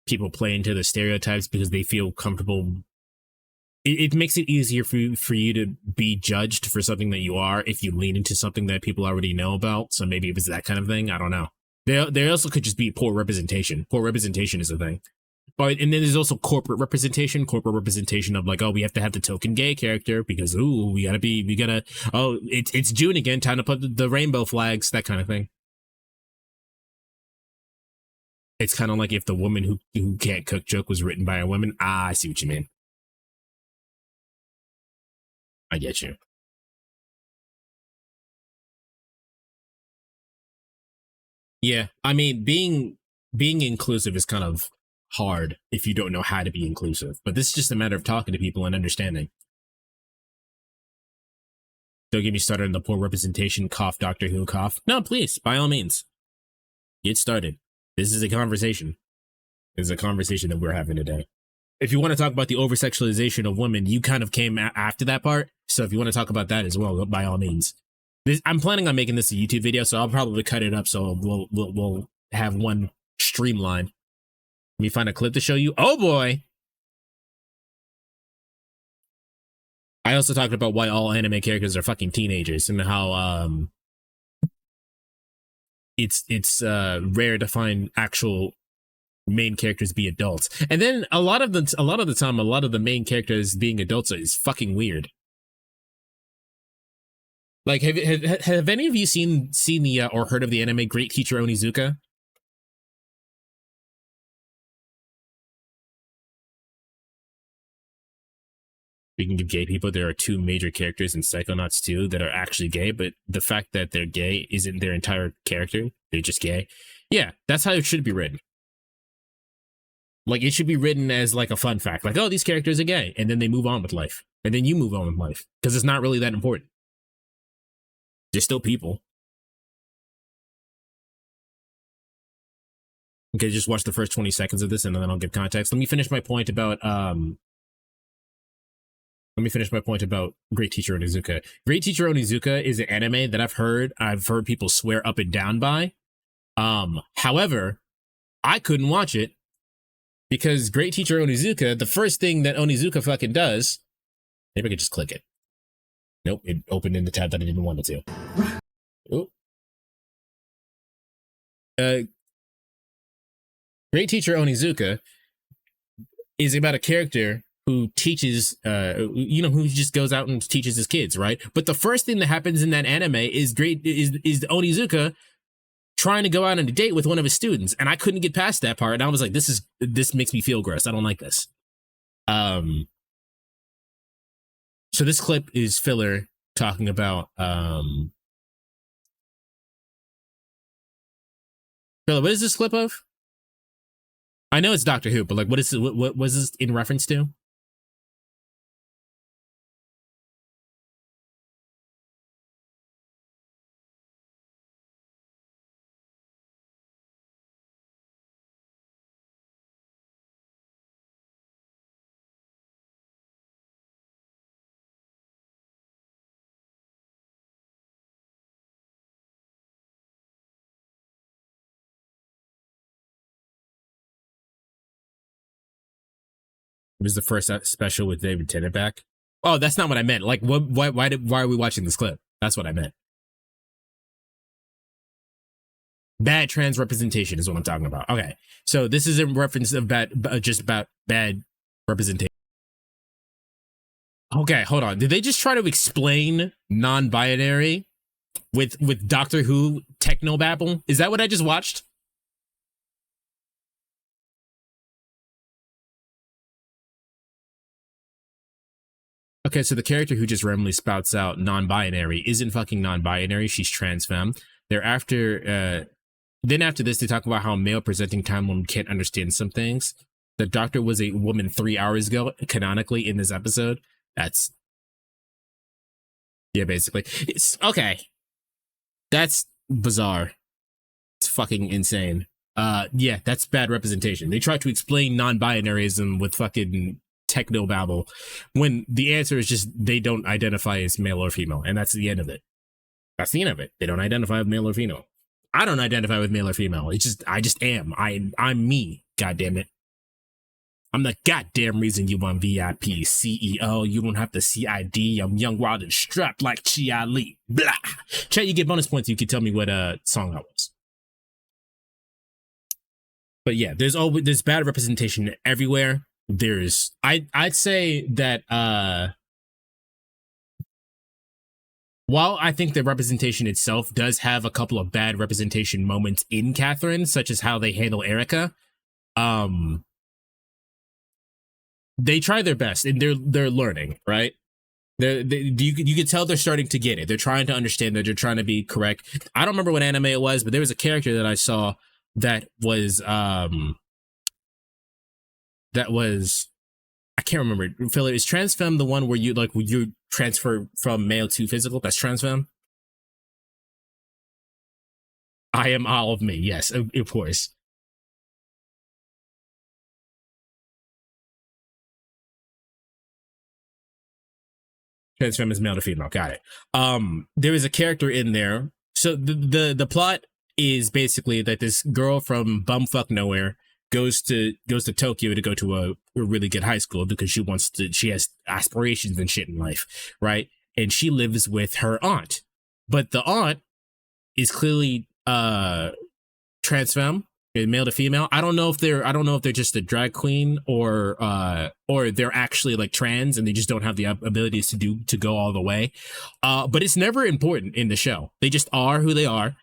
people play into the stereotypes because they feel comfortable. It makes it easier for you to be judged for something that you are if you lean into something that people already know about. So maybe it was that kind of thing. I don't know. There also could just be poor representation. Poor representation is a thing. But and then there's also corporate representation of like, oh, we have to have the token gay character because it's June again, time to put the rainbow flags, that kind of thing. It's kind of like if the woman who can't cook joke was written by a woman. I see what you mean. I get you. Yeah, I mean, being inclusive is kind of hard if you don't know how to be inclusive, but this is just a matter of talking to people and understanding. Don't get me started on the poor representation, cough, Doctor Who, cough. No, please, by all means, get started. This is a conversation. This is a conversation that we're having today. If you want to talk about the over-sexualization of women, you kind of came after that part, so if you want to talk about that as well, by all means. I'm planning on making this a YouTube video, so I'll probably cut it up so we'll have one streamlined. Let me find a clip to show you. Oh boy! I also talked about why all anime characters are fucking teenagers and how it's rare to find actual main characters be adults. And then a lot of the time, a lot of the main characters being adults is fucking weird. Like, have any of you seen the or heard of the anime Great Teacher Onizuka? Speaking of gay people, there are two major characters in Psychonauts 2 that are actually gay, but the fact that they're gay isn't their entire character. They're just gay. Yeah, that's how it should be written. Like, it should be written as like a fun fact. Like, oh, these characters are gay. And then they move on with life. And then you move on with life. Because it's not really that important. They're still people. Okay, just watch the first 20 seconds of this and then I'll give context. Let me finish my point about Great Teacher Onizuka. Great Teacher Onizuka is an anime that I've heard people swear up and down by. However, I couldn't watch it because Great Teacher Onizuka, the first thing that Onizuka fucking does, maybe I could just click it. Nope, it opened in the tab that I didn't want it to. Oh. Great Teacher Onizuka is about a character who teaches, who just goes out and teaches his kids, right? But the first thing that happens in that anime is Onizuka trying to go out on a date with one of his students, and I couldn't get past that part. And I was like, this makes me feel gross. I don't like this. So this clip is filler talking about filler. What is this clip of? I know it's Doctor Who, but like, what is it? What was this in reference to? It was the first special with David Tennant back. Oh, that's not what I meant. Like, why are we watching this clip? That's what I meant. Bad trans representation is what I'm talking about. Okay, so this is a reference of just about bad representation. Okay, hold on. Did they just try to explain non-binary with Doctor Who technobabble? Is that what I just watched? Okay, so the character who just randomly spouts out non-binary isn't fucking non-binary. She's trans femme. Then after this, they talk about how a male presenting time woman can't understand some things. The doctor was a woman 3 hours ago, canonically in this episode. That's, yeah, basically. It's okay. That's bizarre. It's fucking insane. Yeah, that's bad representation. They try to explain non-binaryism with fucking technobabble when the answer is just they don't identify as male or female, and that's the end of it. That's the end of it. They don't identify with male or female. I don't identify with male or female. It's just I just am. I'm me. God damn it. I'm the goddamn reason you on VIP CEO. You don't have the CID. I'm young, wild, and strapped like Chia Lee. Blah. Chat, you get bonus points. You can tell me what song that was. But yeah, there's bad representation everywhere. I'd say that while I think the representation itself does have a couple of bad representation moments in Catherine, such as how they handle Erica, they try their best and they're learning, right? You can tell they're starting to get it. They're trying to understand that they're trying to be correct. I don't remember what anime it was, but there was a character that I saw that was I can't remember. Philly, is trans femme the one where you transfer from male to physical? That's trans femme. I am all of me. Yes, of course. Trans femme is male to female. Got it. There is a character in there. So the plot is basically that this girl from bumfuck nowhere goes to Tokyo to go to a really good high school because she has aspirations and shit in life, right? And she lives with her aunt, but the aunt is clearly trans femme, male to female. I don't know if they're just a drag queen or they're actually like trans and they just don't have the abilities to go all the way. But it's never important in the show. They just are who they are.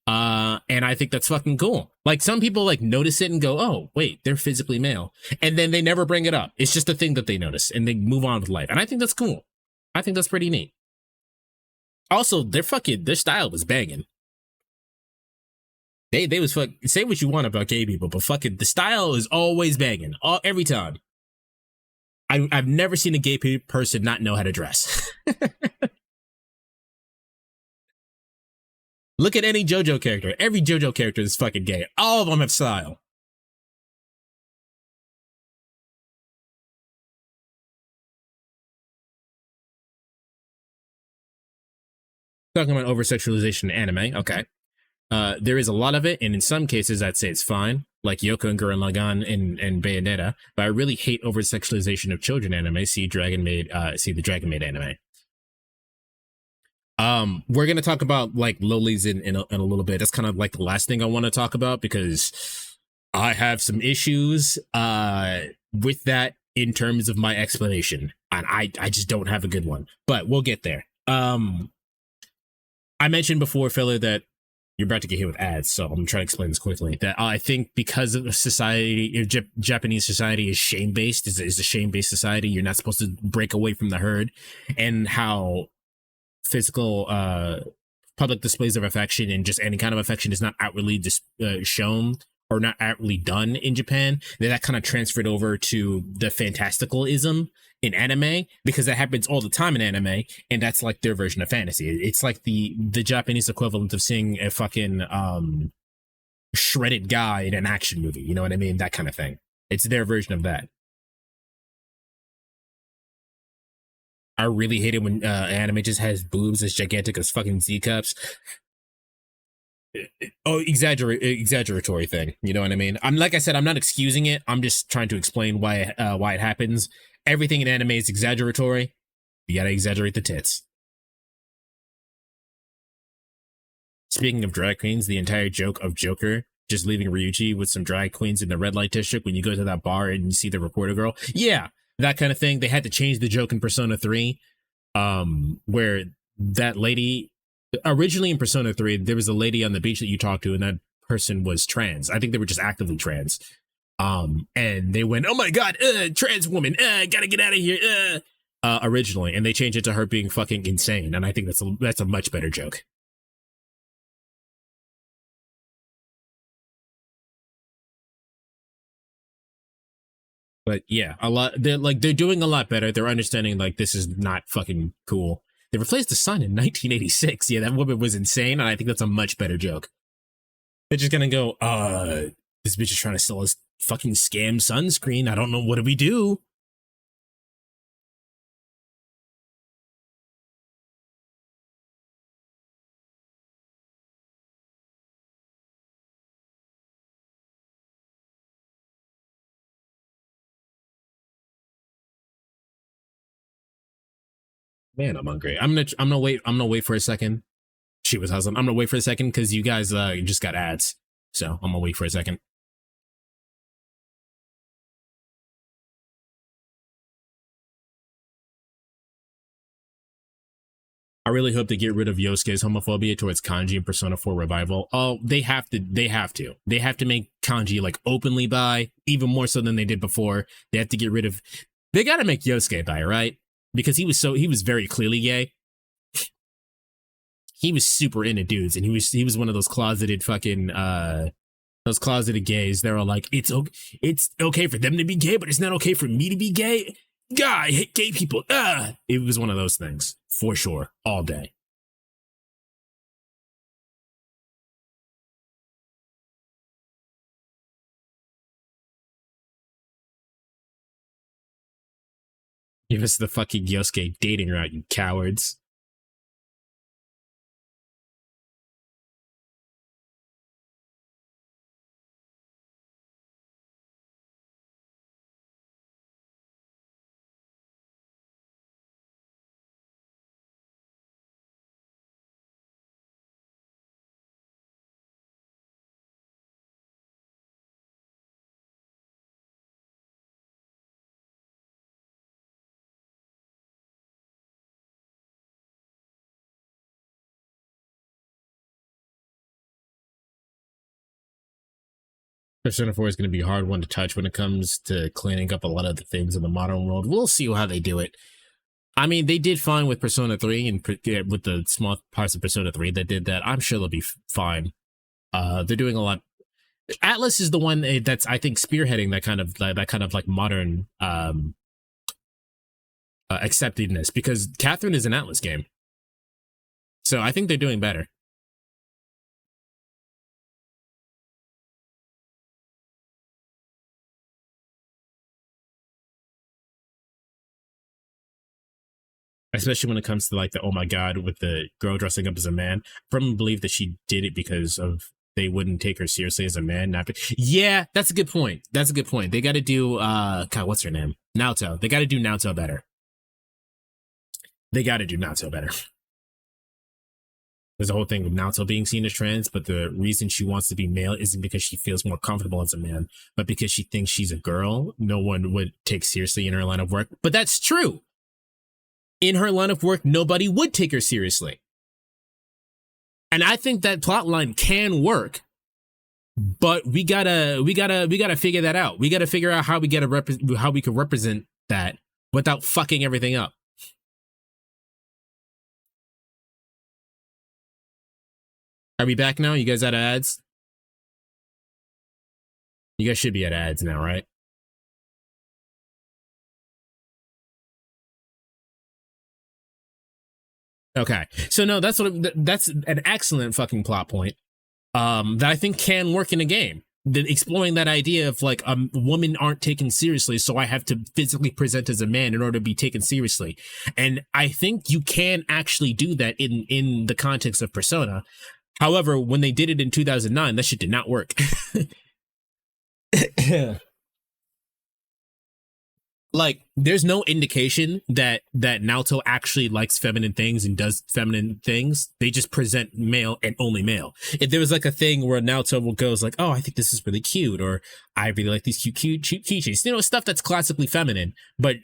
And I think that's fucking cool. Like some people like notice it and go, oh, wait, they're physically male. And then they never bring it up. It's just a thing that they notice and they move on with life. And I think that's cool. I think that's pretty neat. Also, their style was banging. They was say what you want about gay people, but fucking the style is always banging. Every time. I've never seen a gay person not know how to dress. Look at any JoJo character. Every JoJo character is fucking gay. All of them have style. Talking about over-sexualization in anime, okay. There is a lot of it, and in some cases, I'd say it's fine, like Yoko and Gurren Lagann and Bayonetta, but I really hate over-sexualization of children anime. See the Dragon Maid anime. We're gonna talk about like lolis in a little bit. That's kind of like the last thing I want to talk about because I have some issues with that in terms of my explanation, and I just don't have a good one. But we'll get there. I mentioned before, fella, that you're about to get hit with ads, so I'm gonna try to explain this quickly. That I think because of society, Japanese society is shame-based, is a shame-based society. You're not supposed to break away from the herd, and how physical public displays of affection and just any kind of affection is not outwardly shown or not outwardly done in Japan. That kind of transferred over to the fantasticalism in anime, because that happens all the time in anime, and that's like their version of fantasy. It's like the Japanese equivalent of seeing a fucking shredded guy in an action movie, you know what I mean? That kind of thing. It's their version of that. I really hate it when anime just has boobs as gigantic as fucking Z cups. Oh, exaggeratory thing. You know what I mean? Like I said, I'm not excusing it. I'm just trying to explain why it happens. Everything in anime is exaggeratory. You gotta exaggerate the tits. Speaking of drag queens, the entire joke of Joker just leaving Ryuji with some drag queens in the red light district when you go to that bar and you see the reporter girl. Yeah, that kind of thing. They had to change the joke in Persona 3, where that lady, originally in Persona 3, there was a lady on the beach that you talked to, and that person was trans. I think they were just actively trans. And they went, oh my god, trans woman, gotta get out of here, originally, and they changed it to her being fucking insane, and I think that's a much better joke. But yeah, they're doing a lot better. They're understanding like this is not fucking cool. They replaced the sun in 1986. Yeah, that woman was insane, and I think that's a much better joke. They're just gonna go, this bitch is trying to sell us fucking scam sunscreen. I don't know, what do we do? Man, I'm hungry. I'm gonna wait for a second. She was hustling. I'm gonna wait for a second because you guys just got ads. So I'm gonna wait for a second. I really hope they get rid of Yosuke's homophobia towards kanji in Persona 4 Revival. Oh, they have to make kanji like openly bi, even more so than they did before. They have to get rid of, they gotta make Yosuke bi, right? Because he was very clearly gay. He was super into dudes, and he was one of those closeted fucking those closeted gays. They're all like, it's okay for them to be gay, but it's not okay for me to be gay. God, I hate gay people. It was one of those things, for sure, all day. Give us the fucking Yosuke dating route, you cowards. Persona 4 is going to be a hard one to touch when it comes to cleaning up a lot of the things in the modern world. We'll see how they do it. I mean, they did fine with Persona 3 and with the small parts of Persona 3 that did that. I'm sure they'll be fine. They're doing a lot. Atlas is the one that's, I think, spearheading that kind of like modern acceptedness, because Catherine is an Atlas game. So I think they're doing better. especially when it comes to like the oh my god with the girl dressing up as a man. I firmly believe that she did it because of they wouldn't take her seriously as a man. Yeah, that's a good point. That's a good point. They got to do God, what's her name? Naoto. They got to do Naoto better. They got to do Naoto better. There's a whole thing with Naoto being seen as trans, but the reason she wants to be male isn't because she feels more comfortable as a man, but because she thinks she's a girl. No one would take seriously in her line of work. But that's true. In her line of work, nobody would take her seriously. And I think that plot line can work, but we gotta figure that out. We gotta figure out how we can represent that without fucking everything up. Are we back now? You guys out of ads? You guys should be at ads now, right? Okay. So no, that's an excellent fucking plot point that I think can work in a game. Exploring that idea of like women aren't taken seriously, so I have to physically present as a man in order to be taken seriously. And I think you can actually do that in the context of Persona. However, when they did it in 2009, that shit did not work. Like, there's no indication that Naoto actually likes feminine things and does feminine things. They just present male and only male. If there was like a thing where Naoto goes like, oh, I think this is really cute, or I really like these cute keychains, you know, stuff that's classically feminine, but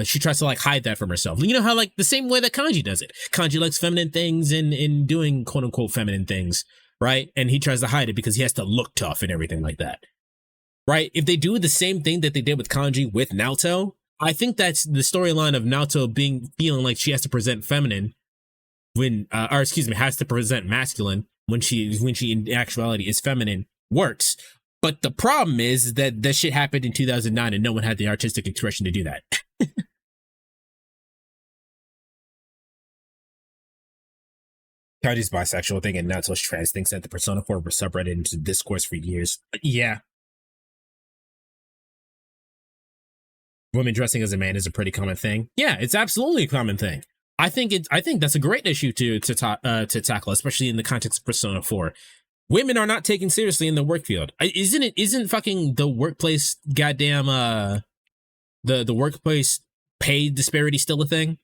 she tries to like hide that from herself. You know how like the same way that Kanji does it. Kanji likes feminine things and doing quote unquote feminine things, right? And he tries to hide it because he has to look tough and everything like that. Right? If they do the same thing that they did with Kanji with Naoto, I think that's the storyline of Naoto feeling like she has to present feminine when, has to present masculine when she in actuality is feminine works. But the problem is that that shit happened in 2009 and no one had the artistic expression to do that. Kanji's bisexual thing and Naoto's trans thing sent the Persona 4 subreddit into discourse for years. Yeah. Women dressing as a man is a pretty common thing. Yeah, it's absolutely a common thing. I think that's a great issue to tackle, especially in the context of Persona 4. Women are not taken seriously in the work field. Isn't fucking the workplace goddamn the workplace pay disparity still a thing?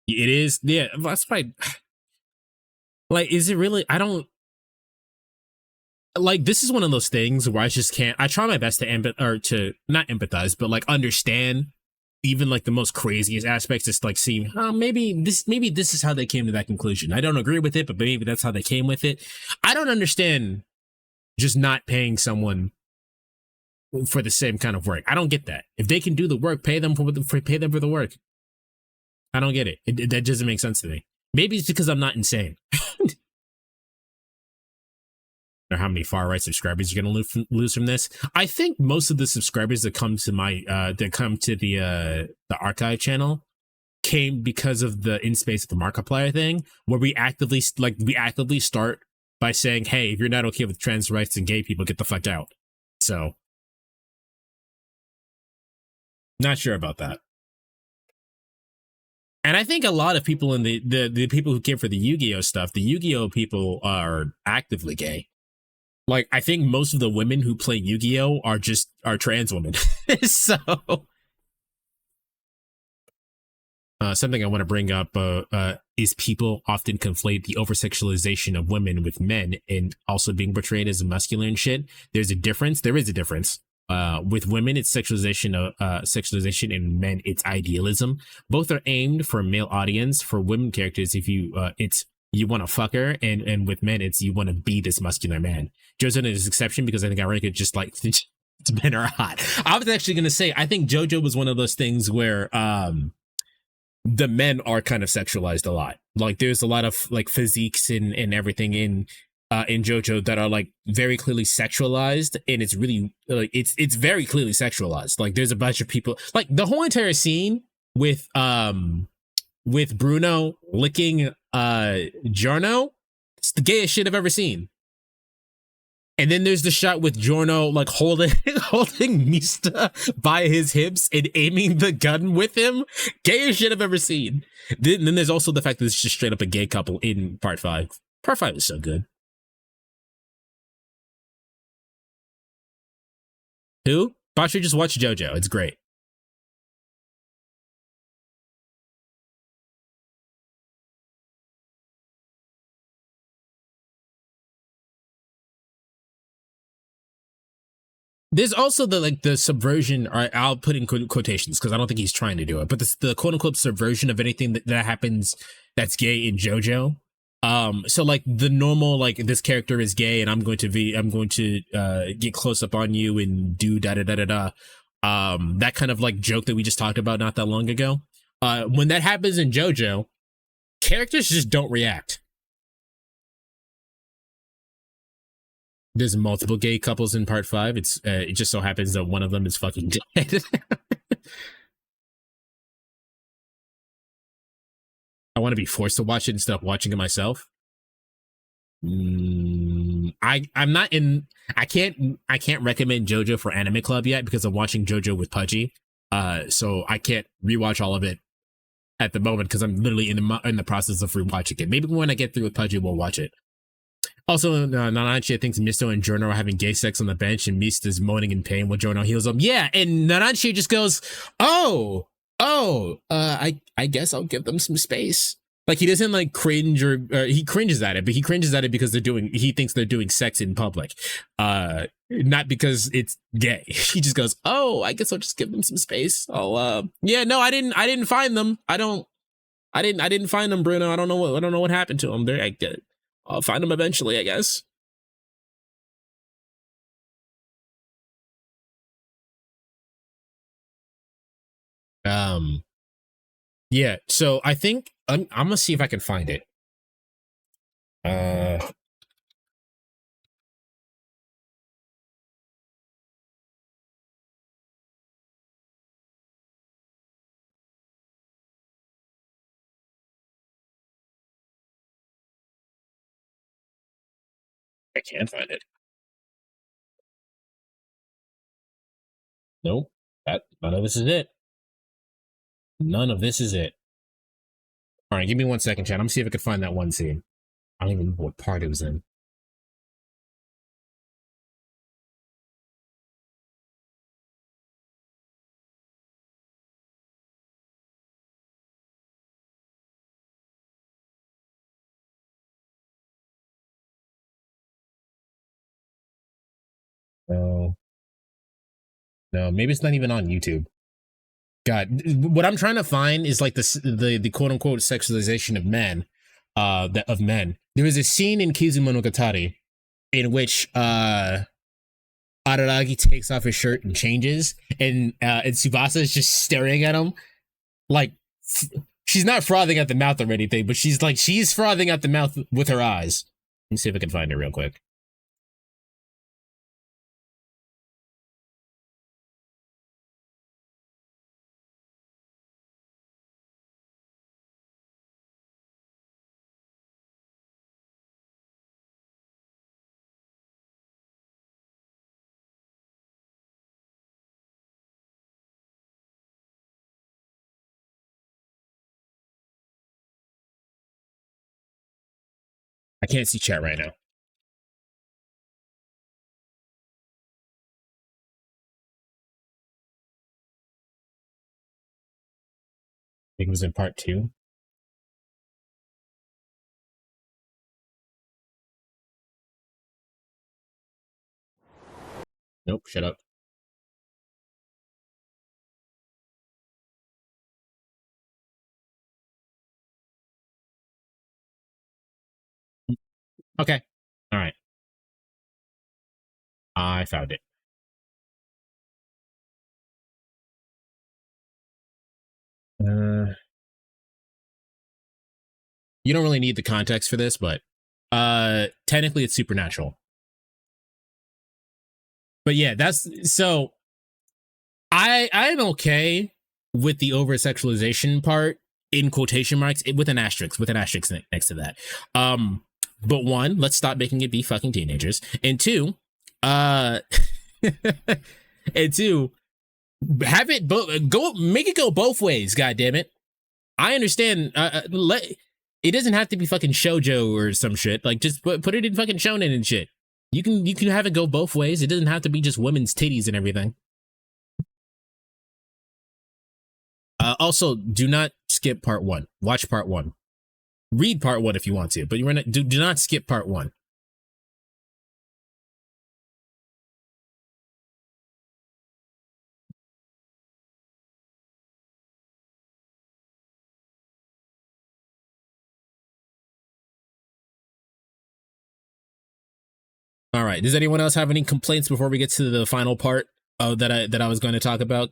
It is, yeah. That's why. Like, is it really? I don't like. This is one of those things where I just can't. I try my best to not empathize, but like understand even like the most craziest aspects. Just like seeing, maybe this is how they came to that conclusion. I don't agree with it, but maybe that's how they came with it. I don't understand just not paying someone for the same kind of work. I don't get that. If they can do the work, pay them for the work. I don't get it. That doesn't make sense to me. Maybe it's because I'm not insane. Or how many far right subscribers you're gonna lose from this? I think most of the subscribers that come to the archive channel came because of the InSpace the Markiplier thing, where we actively start by saying, "Hey, if you're not okay with trans rights and gay people, get the fuck out." So, not sure about that. And I think a lot of people in the people who came for the Yu-Gi-Oh stuff, the Yu-Gi-Oh people are actively gay. Like, I think most of the women who play Yu-Gi-Oh are trans women. So, something I want to bring up is people often conflate the over-sexualization of women with men and also being portrayed as masculine and shit. There's a difference. There is a difference. With women, it's sexualization, and men, it's idealism. Both are aimed for a male audience. For women characters, if you, it's you want to fuck her, and with men, it's you want to be this muscular man. JoJo is an exception because I think Irika just like men are hot. I was actually gonna say I think JoJo was one of those things where the men are kind of sexualized a lot. Like there's a lot of like physiques and everything in in JoJo that are like very clearly sexualized, and it's really like it's very clearly sexualized. Like there's a bunch of people, like the whole entire scene with Bruno licking Giorno. It's the gayest shit I've ever seen. And then there's the shot with Giorno like holding Mista by his hips and aiming the gun with him. Gayest shit I've ever seen. Then there's also the fact that it's just straight up a gay couple in part 5. Part 5 is so good. Who? Basha, just watch JoJo. It's great. There's also the subversion, or I'll put in quotations because I don't think he's trying to do it, but the quote unquote subversion of anything that happens that's gay in JoJo. So like the normal, like this character is gay and I'm going to get close up on you and do da da da da da. That kind of like joke that we just talked about not that long ago. When that happens in JoJo, characters just don't react. There's multiple gay couples in part 5. It just so happens that one of them is fucking dead. I want to be forced to watch it instead of watching it myself. I'm not in. I can't recommend JoJo for Anime Club yet because I'm watching JoJo with Pudgy. So I can't rewatch all of it at the moment because I'm literally in the process of rewatching it. Maybe when I get through with Pudgy, we'll watch it. Also, Narancia thinks Misto and Giorno are having gay sex on the bench, and Mista's moaning in pain while Giorno heals him. Yeah, and Narancia just goes, I guess I'll give them some space. Like, he doesn't, like, cringe or he cringes at it, but he cringes at it because he thinks they're doing sex in public. Not because it's gay. He just goes, I guess I'll just give them some space. I didn't find them. I didn't find them, Bruno. I don't know what happened to them. I'll find them eventually, I guess. Yeah, so I think I'm gonna see if I can find it. I can't find it. Nope. None of this is it. None of this is it. All right, give me 1 second, chat. I'm gonna see if I can find that one scene. I don't even know what part it was in. No, maybe it's not even on YouTube. God, what I'm trying to find is like the quote unquote sexualization of men, of men. There is a scene in Kizumonogatari in which Araragi takes off his shirt and changes, and Tsubasa is just staring at him, like she's not frothing at the mouth or anything, but she's frothing at the mouth with her eyes. Let me see if I can find it real quick. I can't see chat right now. I think it was in part 2. Nope, shut up. Okay. All right. I found it. You don't really need the context for this, but Technically it's supernatural. But yeah, that's so I'm okay with the over sexualization part in quotation marks with an asterisk next to that. But one, let's stop making it be fucking teenagers. And two, and two, have it make it go both ways, god damn it. I understand it doesn't have to be fucking shoujo or some shit. Like just put it in fucking shonen and shit. You can have it go both ways. It doesn't have to be just women's titties and everything. Also, do not skip part 1. Watch part 1. Read part 1 if you want to, but do not skip part 1. All right. Does anyone else have any complaints before we get to the final part that I was going to talk about?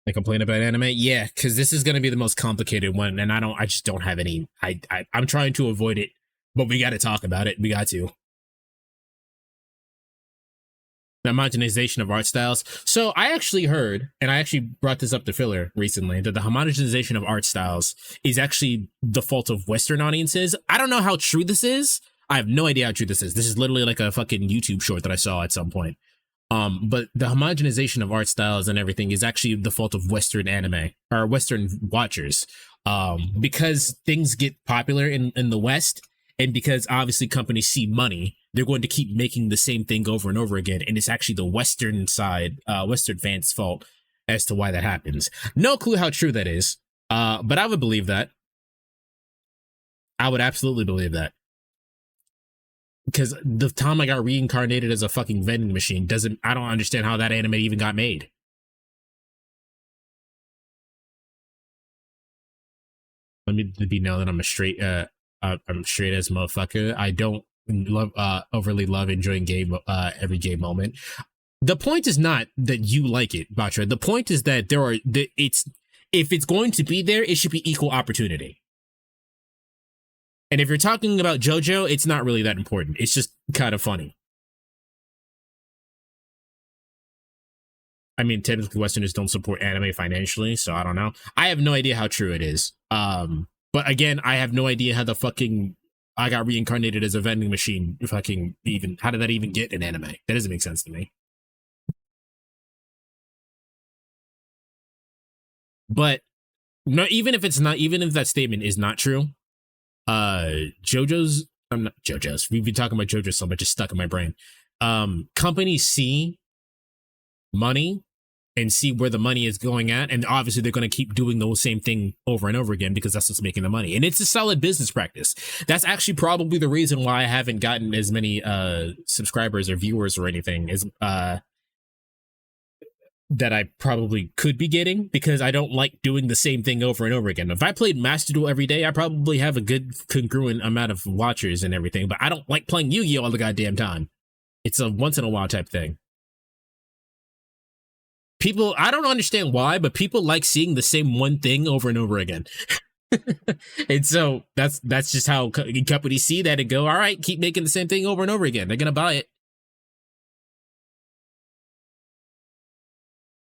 They complain about anime? Yeah, because this is going to be the most complicated one, and I just don't have any. I'm trying to avoid it, but we got to talk about it. We got to. The homogenization of art styles. So I actually heard, and I actually brought this up to Filler recently, that the homogenization of art styles is actually the fault of Western audiences. I don't know how true this is. I have no idea how true this is. This is literally like a fucking YouTube short that I saw at some point. But the homogenization of art styles and everything is actually the fault of Western anime or Western watchers. Because things get popular in the West, and because obviously companies see money, they're going to keep making the same thing over and over again. And it's actually the Western side, Western fans' fault as to why that happens. No clue how true that is. But I would believe that. I would absolutely believe that. Because the time I got reincarnated as a fucking vending machine I don't understand how that anime even got made. Let me be known that I'm straight as motherfucker. I don't overly love enjoying every game moment. The point is not that you like it, Batra. The point is that if it's going to be there, it should be equal opportunity. And if you're talking about JoJo, it's not really that important. It's just kind of funny. I mean, typically Westerners don't support anime financially, so I don't know. I have no idea how true it is. But again, I have no idea how the fucking I got reincarnated as a vending machine fucking even how did that even get in anime? That doesn't make sense to me. But no, even if that statement is not true, JoJo's we've been talking about JoJo so much, it's stuck in my brain. Companies see money and see where the money is going at, and obviously they're going to keep doing the same thing over and over again because that's what's making the money, and it's a solid business practice. That's actually probably the reason why I haven't gotten as many subscribers or viewers or anything as that I probably could be getting, because I don't like doing the same thing over and over again. If I played Master Duel every day, I probably have a good congruent amount of watchers and everything, but I don't like playing Yu-Gi-Oh all the goddamn time. It's a once in a while type thing. People, I don't understand why, but people like seeing the same one thing over and over again. And so that's just how companies see that and go, all right, keep making the same thing over and over again. They're going to buy it.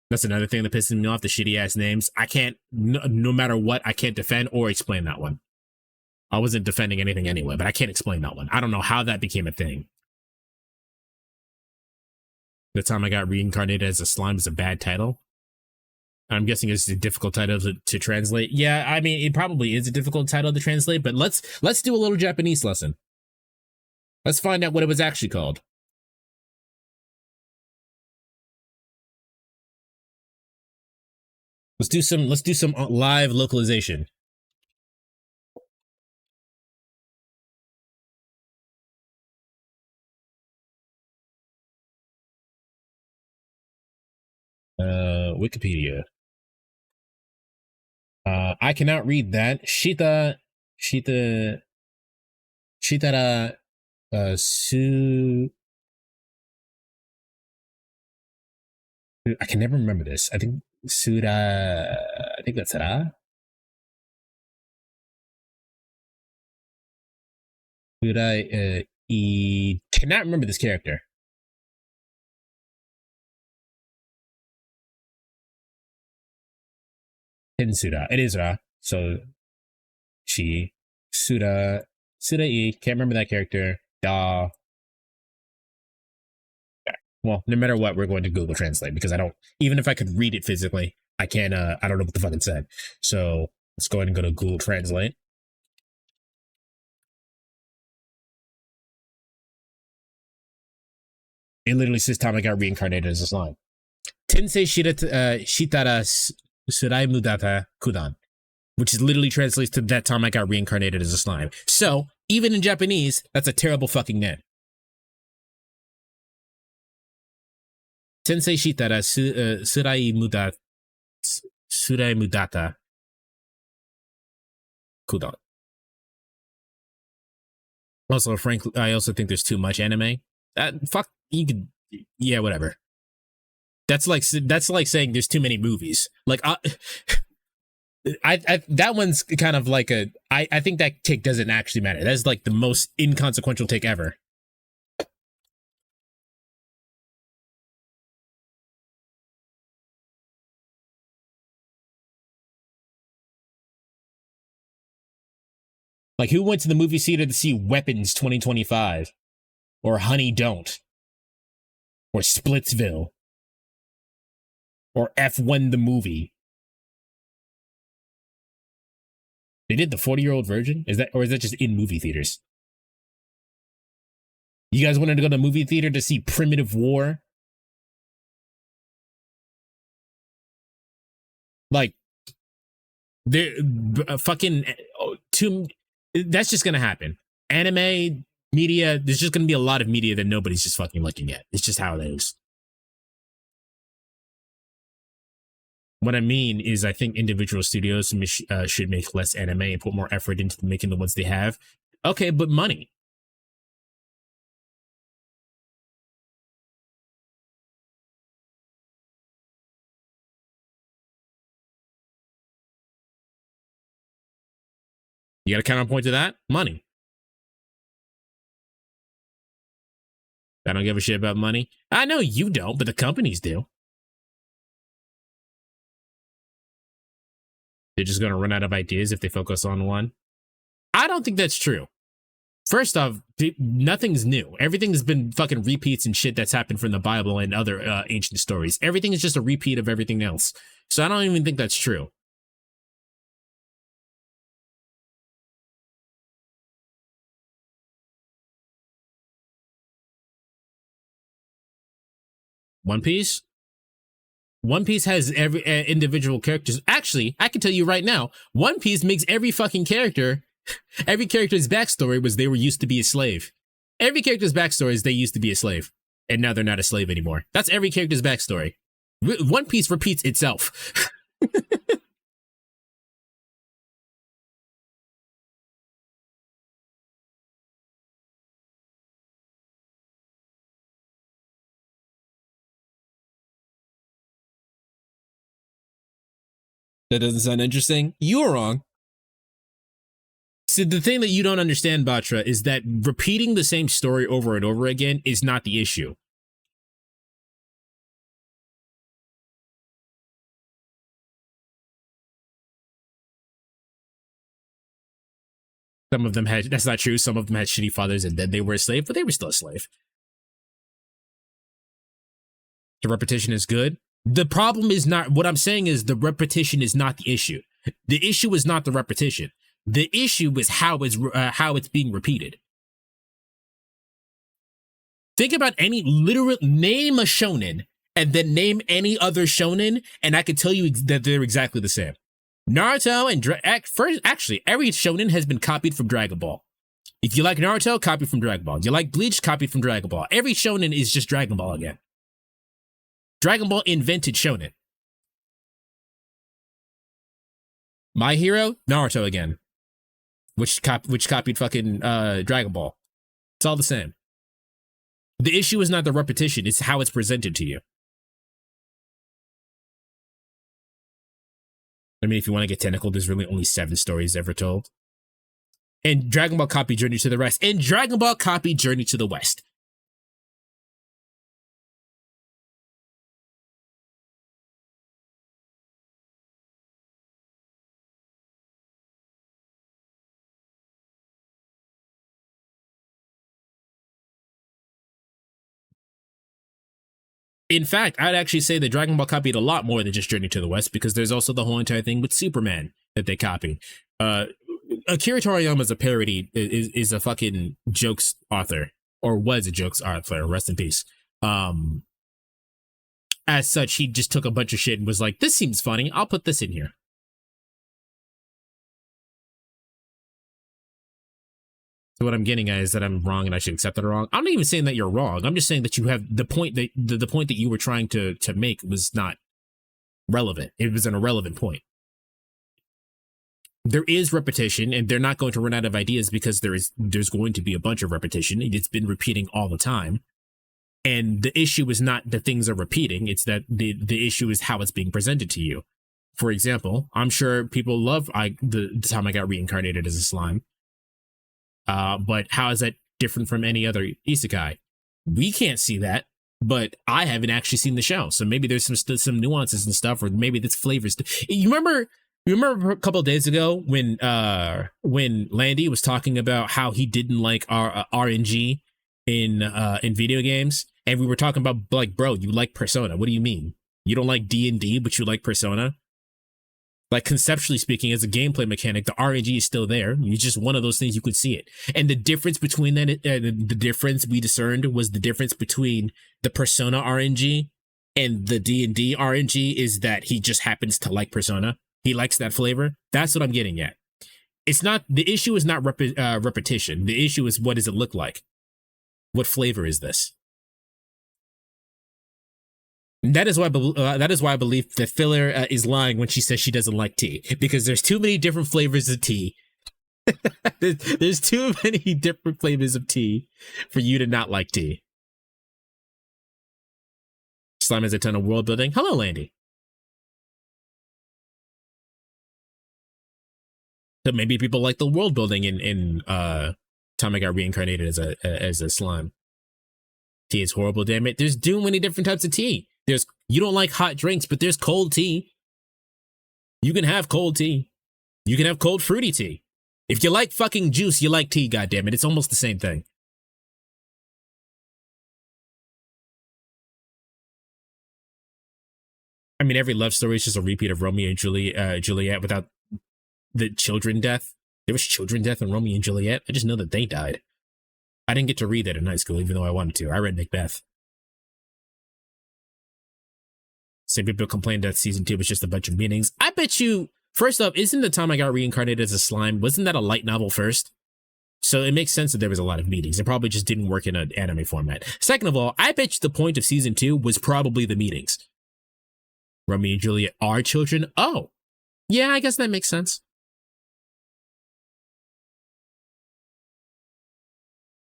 That's another thing that pisses me off, the shitty ass names. I can't, no matter what, I can't defend or explain that one. I wasn't defending anything anyway, but I can't explain that one. I don't know how that became a thing. The time I got reincarnated as a slime is a bad title. I'm guessing it's a difficult title to translate. Yeah, I mean, it probably is a difficult title to translate, but let's do a little Japanese lesson. Let's find out what it was actually called. Let's do some live localization. Wikipedia. I cannot read that. Shitara I can never remember this. I think I think that's Ra. Cannot remember this character. Tensura. It is Ra. So Sura E. Can't remember that character. Da. Well, no matter what, we're going to Google Translate because I don't, even if I could read it physically, I can't, I don't know what the fuck it said. So let's go ahead and go to Google Translate. It literally says Tama got reincarnated as a slime. Tensei Shitara Surai Mudata Kudan, which is literally translates to that time I got reincarnated as a slime. So even in Japanese, that's a terrible fucking name. Tensei Shitara Surai Mudata Kudan. Also, frankly, I also think there's too much anime. Fuck, you could, yeah, whatever. That's like saying there's too many movies. Like, I that one's kind of like I think that take doesn't actually matter. That's like the most inconsequential take ever. Like, who went to the movie theater to see Weapons 2025? Or Honey Don't? Or Splitsville? Or F1 the movie? They did the 40-Year-Old Virgin? Is that just in movie theaters? You guys wanted to go to the movie theater to see Primitive War? Like, they're fucking that's just gonna happen. Anime media, there's just gonna be a lot of media that nobody's just fucking looking at. It's just how it is. What I mean is, I think individual studios should make less anime and put more effort into making the ones they have. Okay, but money. You got a counterpoint to that? Money. I don't give a shit about money. I know you don't, but the companies do. They're just going to run out of ideas if they focus on one. I don't think that's true. First off, nothing's new. Everything's been fucking repeats and shit that's happened from the Bible and other ancient stories. Everything is just a repeat of everything else. So I don't even think that's true. One Piece? One Piece has every individual characters. Actually, I can tell you right now, One Piece makes every fucking character, every character's backstory was they were used to be a slave. Every character's backstory is they used to be a slave, and now they're not a slave anymore. That's every character's backstory. One Piece repeats itself. That doesn't sound interesting. You were wrong. So the thing that you don't understand, Batra, is that repeating the same story over and over again is not the issue. Some of them had, that's not true. Some of them had shitty fathers and then they were a slave, but they were still a slave. The repetition is good. The problem is not, what I'm saying is the repetition is not the issue. The issue is not the repetition. The issue is how it's being repeated. Think about any literal, name a shonen and then name any other shonen and I can tell you that they're exactly the same. Naruto and actually every shonen has been copied from Dragon Ball. If you like Naruto, copy from Dragon Ball. If you like Bleach, copy from Dragon Ball. Every shonen is just Dragon Ball again. Dragon Ball invented shonen. My Hero, Naruto again. Which copied fucking Dragon Ball. It's all the same. The issue is not the repetition, it's how it's presented to you. I mean, if you want to get technical, there's really only 7 stories ever told. And Dragon Ball Copy Journey to the West. And Dragon Ball Copy Journey to the West. In fact, I'd actually say that Dragon Ball copied a lot more than just Journey to the West, because there's also the whole entire thing with Superman that they copied. Akira Toriyama is a parody, is a fucking jokes author, or was a jokes author, rest in peace. As such, he just took a bunch of shit and was like, this seems funny, I'll put this in here. So what I'm getting at is that I'm wrong and I should accept that I'm wrong. I'm not even saying that you're wrong. I'm just saying that you have the point that the point that you were trying to make was not relevant. It was an irrelevant point. There is repetition, and they're not going to run out of ideas because there's going to be a bunch of repetition. It's been repeating all the time. And the issue is not that things are repeating, it's that the issue is how it's being presented to you. For example, I'm sure people love the time I got reincarnated as a slime. But how is that different from any other isekai? We can't see that, but I haven't actually seen the show, so maybe there's some nuances and stuff, or maybe that's flavors. You remember a couple of days ago when Landy was talking about how he didn't like RNG in video games, and we were talking about, like, bro, you like Persona. What do you mean? You don't like D&D, but you like Persona? Like, conceptually speaking, as a gameplay mechanic, the RNG is still there. It's just one of those things, you could see it. And the difference between that, the difference we discerned was the difference between the Persona RNG and the D&D RNG is that he just happens to like Persona. He likes that flavor. That's what I'm getting at. It's not, the issue is not repetition. The issue is, what does it look like? What flavor is this? That is why I believe that Filler is lying when she says she doesn't like tea, because there's too many different flavors of tea. there's too many different flavors of tea for you to not like tea. Slime has a ton of world building. Hello, Landy. So maybe people like the world building in time I got reincarnated as a slime. Tea is horrible, damn it. There's too many different types of tea. You don't like hot drinks, but there's cold tea. You can have cold tea. You can have cold fruity tea. If you like fucking juice, you like tea, goddammit. It's almost the same thing. I mean, every love story is just a repeat of Romeo and Juliet without the children death. There was children death in Romeo and Juliet. I just know that they died. I didn't get to read that in high school, even though I wanted to. I read Macbeth. Some people complained that season 2 was just a bunch of meetings. I bet you, first off, isn't the time I got reincarnated as a slime, wasn't that a light novel first? So it makes sense that there was a lot of meetings. It probably just didn't work in an anime format. Second of all, I bet you the point of season 2 was probably the meetings. Romeo and Juliet are children? Oh, yeah, I guess that makes sense.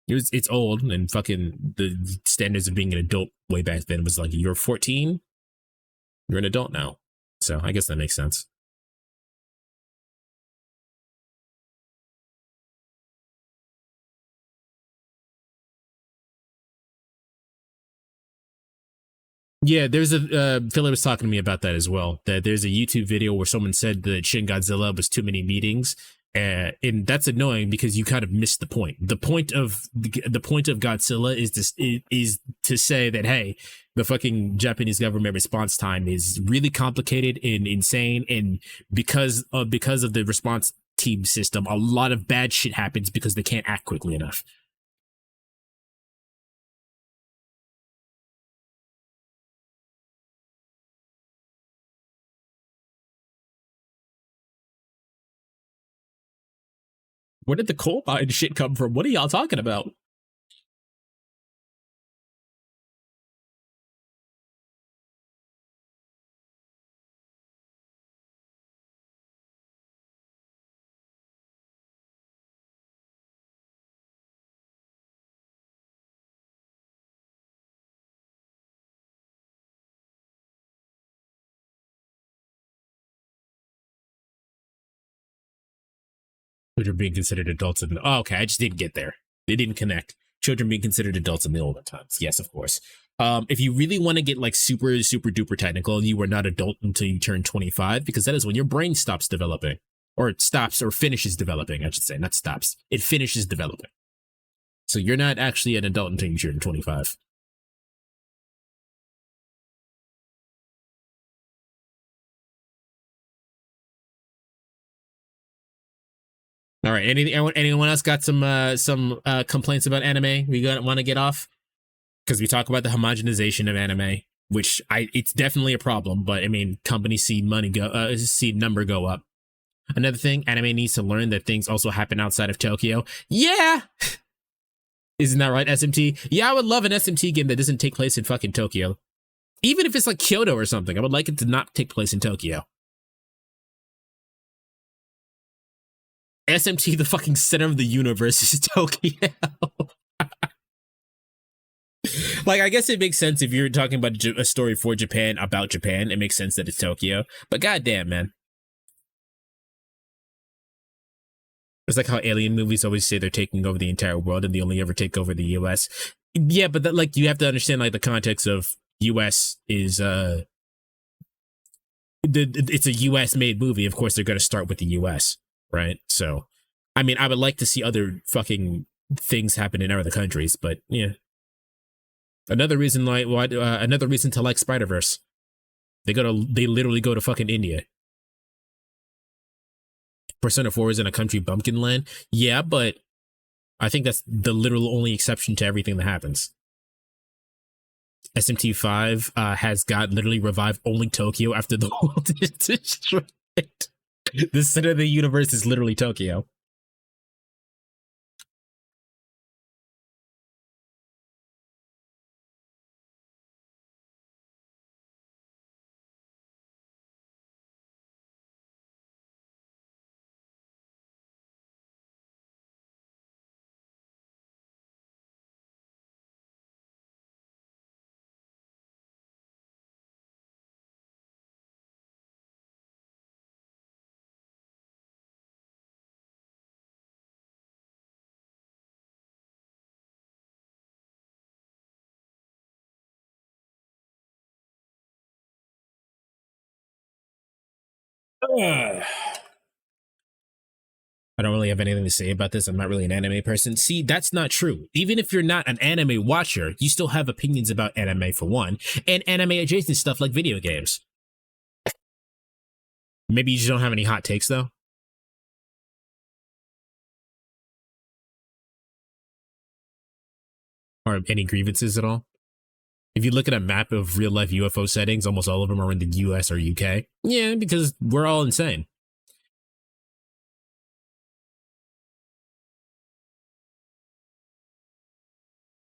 It's old, and fucking the standards of being an adult way back then was like, you're 14, you're an adult now. So I guess that makes sense. Yeah, there's a Philip was talking to me about that as well. That there's a YouTube video where someone said that Shin Godzilla was too many meetings, and that's annoying because you kind of missed the point. The point of Godzilla is to say that, hey, the fucking Japanese government response time is really complicated and insane, and because of the response team system, a lot of bad shit happens because they can't act quickly enough. Where did the coal mine shit come from? What are y'all talking about? Children being considered adults in the... Oh, okay, I just didn't get there. They didn't connect. Children being considered adults in the olden times. Yes, of course. If you really want to get like super, super duper technical, you are not adult until you turn 25, because that is when your brain stops developing. Or it stops or finishes developing, I should say. Not stops. It finishes developing. So you're not actually an adult until you turn 25. All right. Anyone else got some complaints about anime we want to get off? Because we talk about the homogenization of anime, which it's definitely a problem. But I mean, companies see number go up. Another thing, anime needs to learn that things also happen outside of Tokyo. Yeah, isn't that right, SMT? Yeah, I would love an SMT game that doesn't take place in fucking Tokyo, even if it's like Kyoto or something. I would like it to not take place in Tokyo. SMT, the fucking center of the universe, is Tokyo. Like, I guess it makes sense if you're talking about a story for Japan, about Japan. It makes sense that it's Tokyo. But goddamn, man. It's like how alien movies always say they're taking over the entire world and they only ever take over the US. Yeah, but like, you have to understand like the context of US is it's a US made movie. Of course, they're going to start with the US. Right. So, I mean, I would like to see other fucking things happen in other countries, but yeah. Another reason to like Spider-Verse. They literally go to fucking India. Persona 4 is in a country bumpkin land. Yeah, but I think that's the literal only exception to everything that happens. SMT5 has got literally revived only Tokyo after the world is destroyed. The center of the universe is literally Tokyo. I don't really have anything to say about this. I'm not really an anime person. See, that's not true. Even if you're not an anime watcher, you still have opinions about anime for one, and anime adjacent stuff like video games. Maybe you just don't have any hot takes though. Or any grievances at all. If you look at a map of real life UFO settings, almost all of them are in the US or UK. Yeah, because we're all insane.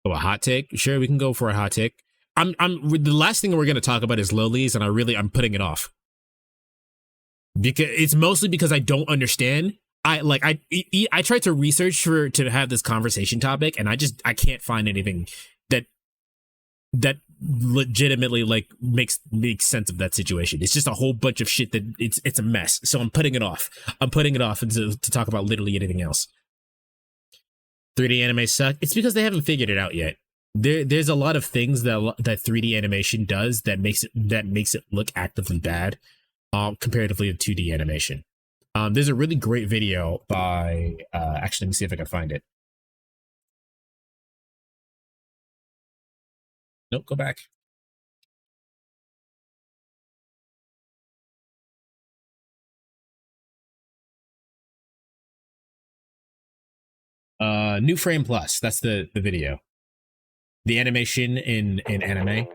Oh, a hot take? Sure, we can go for a hot take. The last thing we're going to talk about is lowlies, and I'm putting it off. Because it's mostly because I don't understand. I tried to research to have this conversation topic, and I can't find anything that legitimately like makes sense of that situation. It's just a whole bunch of shit that it's a mess. So I'm putting it off. To talk about literally anything else. 3D anime suck. It's because they haven't figured it out yet. There's a lot of things that 3D animation does that makes it look actively bad, comparatively to 2D animation. There's a really great video by actually, let me see if I can find it. Nope, go back. New Frame Plus, that's the video. The animation in anime.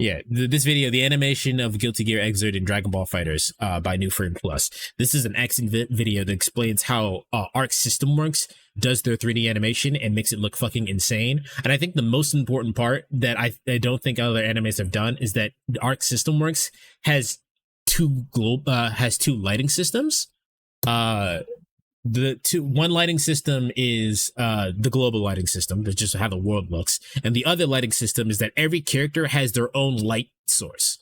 Yeah, this video, the animation of Guilty Gear Xrd and Dragon Ball FighterZ by New Frame Plus. This is an excellent video that explains how Arc System Works does their 3D animation and makes it look fucking insane. And I think the most important part that I don't think other animes have done is that Arc System Works has two lighting systems. One lighting system is the global lighting system. That's just how the world looks. And the other lighting system is that every character has their own light source.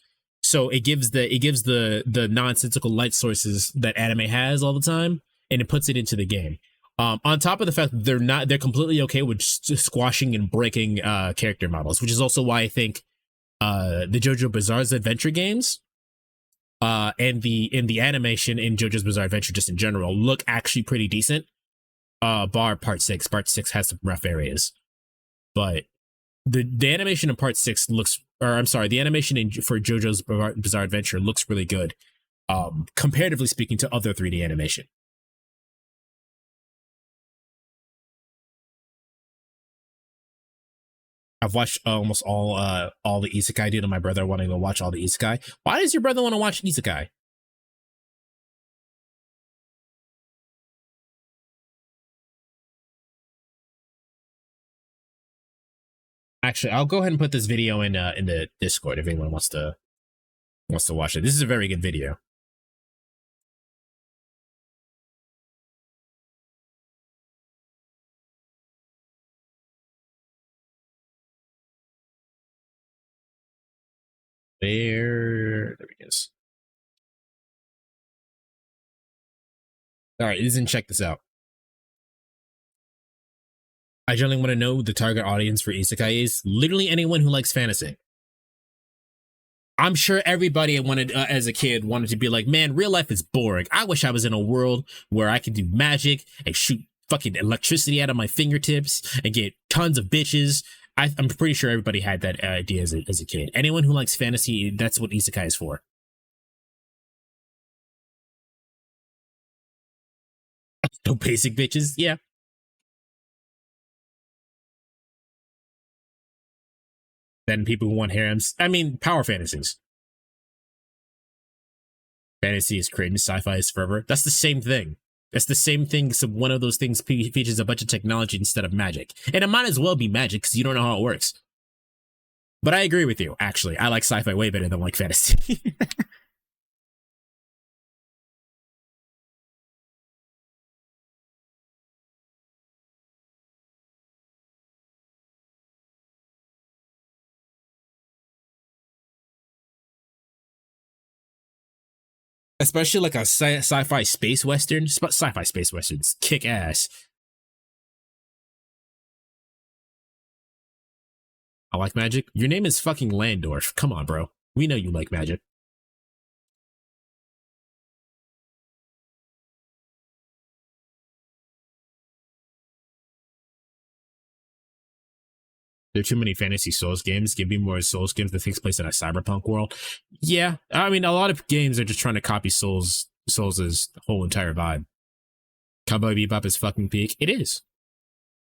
So it gives the nonsensical light sources that anime has all the time, and it puts it into the game. On top of the fact that they're completely okay with squashing and breaking character models, which is also why I think the JoJo Bizarre's Adventure games and the animation in JoJo's Bizarre Adventure just in general look actually pretty decent. Bar Part 6. Part 6 has some rough areas. But the animation in Part 6 looks, or I'm sorry, the animation for JoJo's Bizarre Adventure looks really good, comparatively speaking to other 3D animation. I've watched almost all the isekai due to my brother wanting to watch all the isekai. Why does your brother want to watch isekai? Actually, I'll go ahead and put this video in the Discord if anyone wants to watch it. This is a very good video. There we go. All right, listen, check this out. I generally want to know the target audience for isekai is literally anyone who likes fantasy. I'm sure everybody wanted, as a kid, wanted to be like, man, real life is boring. I wish I was in a world where I could do magic and shoot fucking electricity out of my fingertips and get tons of bitches. I'm pretty sure everybody had that idea as a kid. Anyone who likes fantasy, that's what isekai is for. No basic bitches, yeah. Then people who want harems. I mean, power fantasies. Fantasy is cringe, sci-fi is fervor. That's the same thing. That's the same thing. So one of those things features a bunch of technology instead of magic. And it might as well be magic because you don't know how it works. But I agree with you, actually. I like sci-fi way better than like fantasy. Especially like a sci-fi space western. Sci-fi space westerns kick ass. I like magic. Your name is fucking Landorf. Come on, bro. We know you like magic. There are too many Fantasy Souls games. Give me more Souls games that takes place in a cyberpunk world. Yeah, I mean, a lot of games are just trying to copy Souls' whole entire vibe. Cowboy Bebop is fucking peak. It is.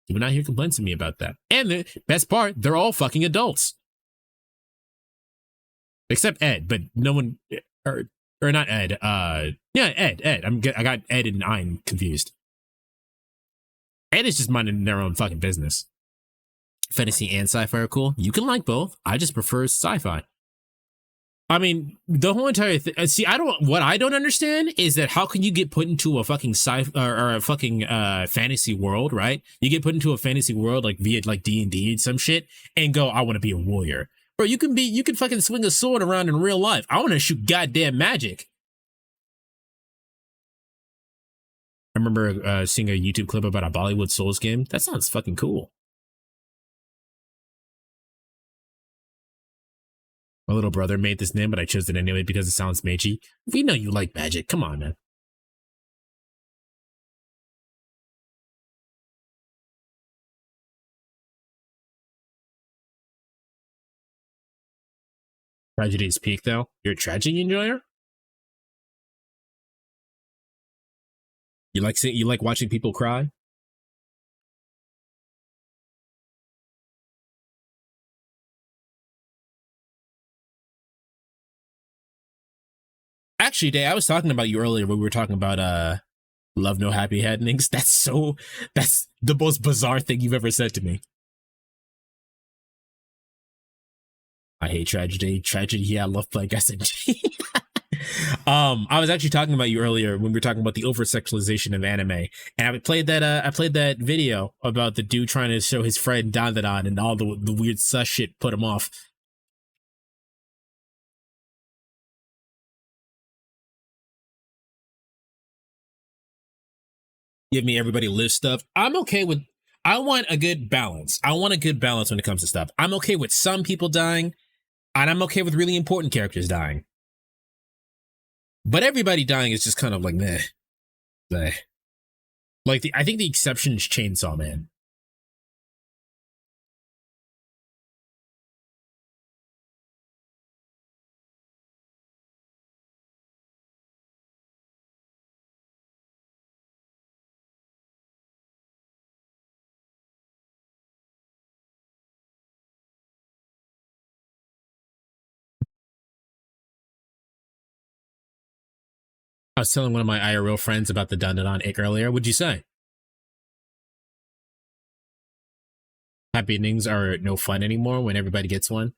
You will not hear complaints to me about that. And the best part, they're all fucking adults. Except Ed, but no one, or not Ed, yeah, Ed. I got Ed and Ein confused. Ed is just minding their own fucking business. Fantasy and sci-fi are cool. You can like both. I just prefer sci-fi. I mean, the whole entire thing. See, what I don't understand is that how can you get put into a fucking or a fucking fantasy world, right? You get put into a fantasy world like via like D&D and some shit, and go, I want to be a warrior. Bro, you can fucking swing a sword around in real life. I want to shoot goddamn magic. I remember seeing a YouTube clip about a Bollywood Souls game. That sounds fucking cool. My little brother made this name, but I chose it anyway because it sounds magey. We know you like magic. Come on, man. Tragedy's peak, though. You're a tragedy enjoyer? You like watching people cry? Actually, Day, I was talking about you earlier when we were talking about love no happy endings. That's the most bizarre thing you've ever said to me. I hate tragedy. Tragedy, yeah, I love playing SMG. I was actually talking about you earlier when we were talking about the over-sexualization of anime. And I played that video about the dude trying to show his friend Dandadan and all the weird sus shit put him off. give me everybody live stuff. I'm okay with, I want a good balance. I want a good balance when it comes to stuff. I'm okay with some people dying, and I'm okay with really important characters dying. But everybody dying is just kind of like, meh. Meh. Like, I think the exception is Chainsaw Man. I was telling one of my IRL friends about the Dandadan ick earlier. What'd you say? Happy endings are no fun anymore when everybody gets one.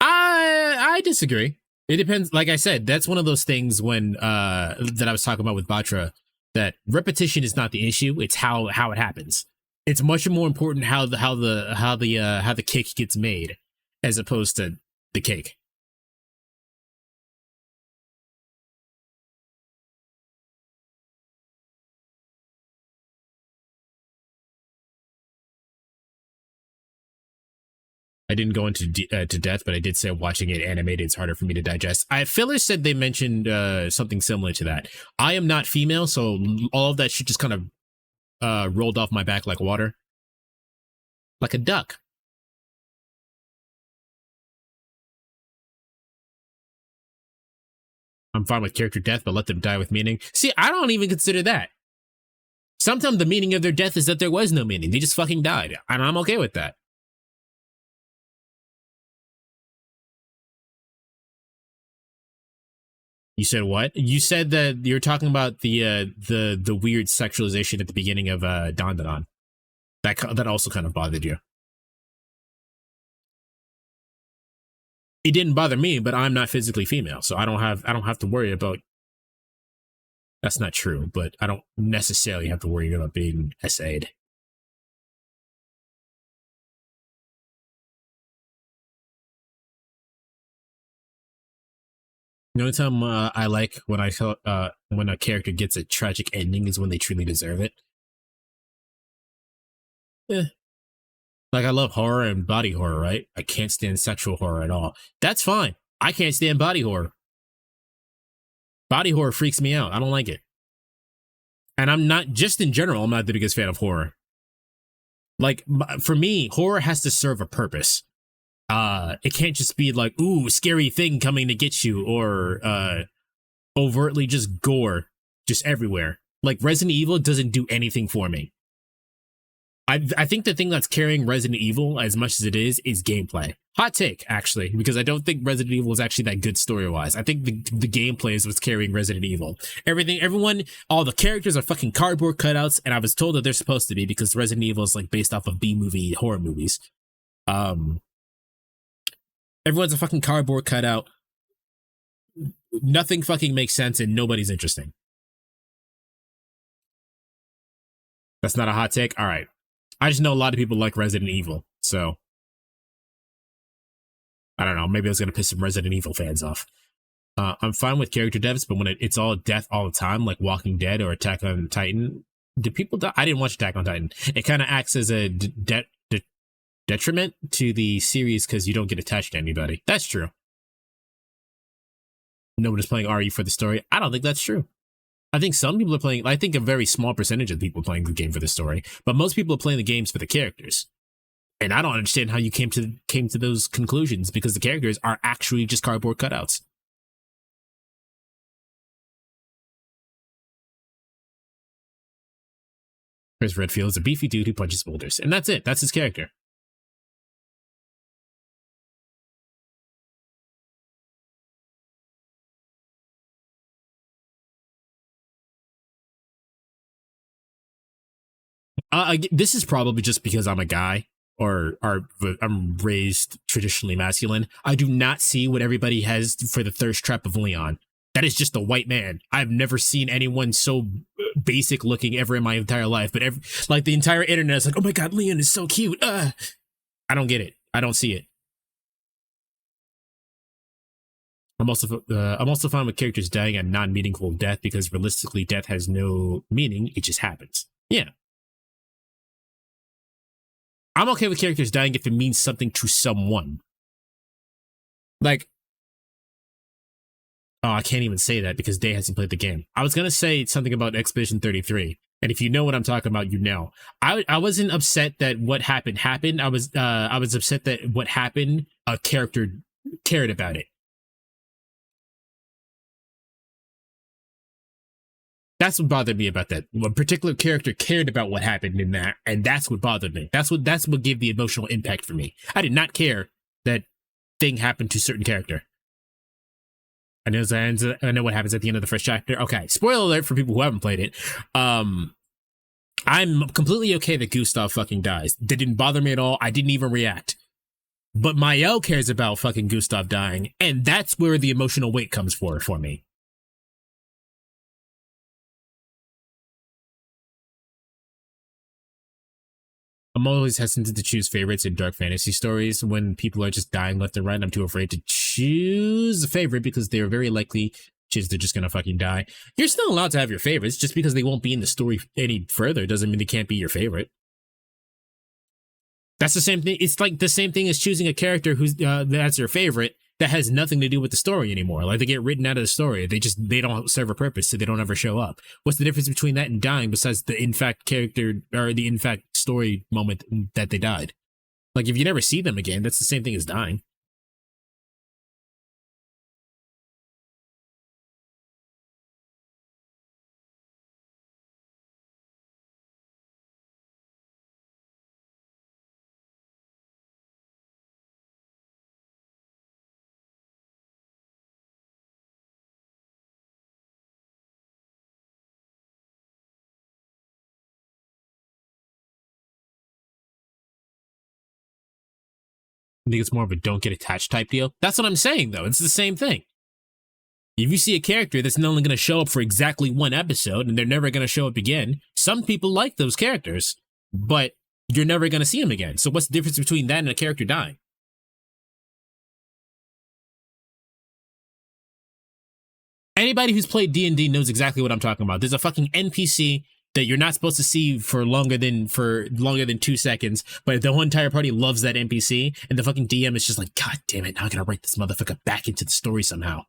I disagree. It depends. Like I said, that's one of those things when that I was talking about with Batra, that repetition is not the issue. It's how it happens. It's much more important how the cake gets made as opposed to the cake. I didn't go into to depth, but I did say watching it animated, it's harder for me to digest. Phyllis said they mentioned something similar to that. I am not female, so all of that shit just kind of rolled off my back like water. Like a duck. I'm fine with character death, but let them die with meaning. See, I don't even consider that. Sometimes the meaning of their death is that there was no meaning. They just fucking died. And I'm okay with that. You said what? You said that you're talking about the weird sexualization at the beginning of Dandadan. That also kind of bothered you. It didn't bother me, but I'm not physically female, so I don't have to worry about. That's not true, but I don't necessarily have to worry about being SA'd. The only time I like when when a character gets a tragic ending is when they truly deserve it. Eh. Like, I love horror and body horror, right? I can't stand sexual horror at all. That's fine. I can't stand body horror. Body horror freaks me out. I don't like it. And I'm not, just in general, I'm not the biggest fan of horror. Like, for me, horror has to serve a purpose. It can't just be like, ooh, scary thing coming to get you, or overtly just gore just everywhere. Like, Resident Evil doesn't do anything for me. I think the thing that's carrying Resident Evil as much as it is gameplay. Hot take, actually, because I don't think Resident Evil is actually that good story-wise. I think the gameplay is what's carrying Resident Evil. Everyone, all the characters are fucking cardboard cutouts, and I was told that they're supposed to be because Resident Evil is like based off of B-movie horror movies. Everyone's a fucking cardboard cutout. Nothing fucking makes sense, and nobody's interesting. That's not a hot take? All right. I just know a lot of people like Resident Evil, so I don't know. Maybe I was going to piss some Resident Evil fans off. I'm fine with character deaths, but when it's all death all the time, like Walking Dead or Attack on Titan, do people die? I didn't watch Attack on Titan. It kind of acts as a detriment to the series because you don't get attached to anybody. That's true. Nobody's playing RE for the story. I don't think that's true. I think some people are playing, I think a very small percentage of people are playing the game for the story, but most people are playing the games for the characters. And I don't understand how you came to those conclusions, because the characters are actually just cardboard cutouts. Chris Redfield is a beefy dude who punches boulders, and that's it. That's his character. This is probably just because I'm a guy, or I'm raised traditionally masculine. I do not see what everybody has for the thirst trap of Leon. That is just a white man. I've never seen anyone so basic looking ever in my entire life. But like the entire internet is like, oh my god, Leon is so cute. I don't get it. I don't see it. I'm also fine with characters dying a non-meaningful death, because realistically, death has no meaning. It just happens. Yeah. I'm okay with characters dying if it means something to someone. Like, oh, I can't even say that because Day hasn't played the game. I was going to say something about Expedition 33. And if you know what I'm talking about, you know. I wasn't upset that what happened. I was upset that what happened, a character cared about it. That's what bothered me about that. A particular character cared about what happened in that, and that's what bothered me. That's what gave the emotional impact for me. I did not care that thing happened to a certain character. I know what happens at the end of the first chapter. Okay, spoiler alert for people who haven't played it. I'm completely okay that Gustav fucking dies. That didn't bother me at all. I didn't even react. But Mael cares about fucking Gustav dying, and that's where the emotional weight comes for me. I'm always hesitant to choose favorites in dark fantasy stories. When people are just dying left and right, I'm too afraid to choose a favorite because they're very likely they're just gonna fucking die. You're still allowed to have your favorites. Just because they won't be in the story any further doesn't mean they can't be your favorite. That's the same thing. It's like the same thing as choosing a character who's that's your favorite that has nothing to do with the story anymore. Like, they get written out of the story. They don't serve a purpose, so they don't ever show up. What's the difference between that and dying besides the in fact character or the in fact story moment that they died? Like, if you never see them again, that's the same thing as dying. I think it's more of a don't get attached type deal. That's what I'm saying, though. It's the same thing. If you see a character that's only going to show up for exactly one episode and they're never going to show up again, some people like those characters, but you're never going to see them again. So what's the difference between that and a character dying? Anybody who's played D&D knows exactly what I'm talking about. There's a fucking NPC that you're not supposed to see for longer than 2 seconds, but the whole entire party loves that NPC, and the fucking DM is just like, God damn it, now I gotta write this motherfucker back into the story somehow.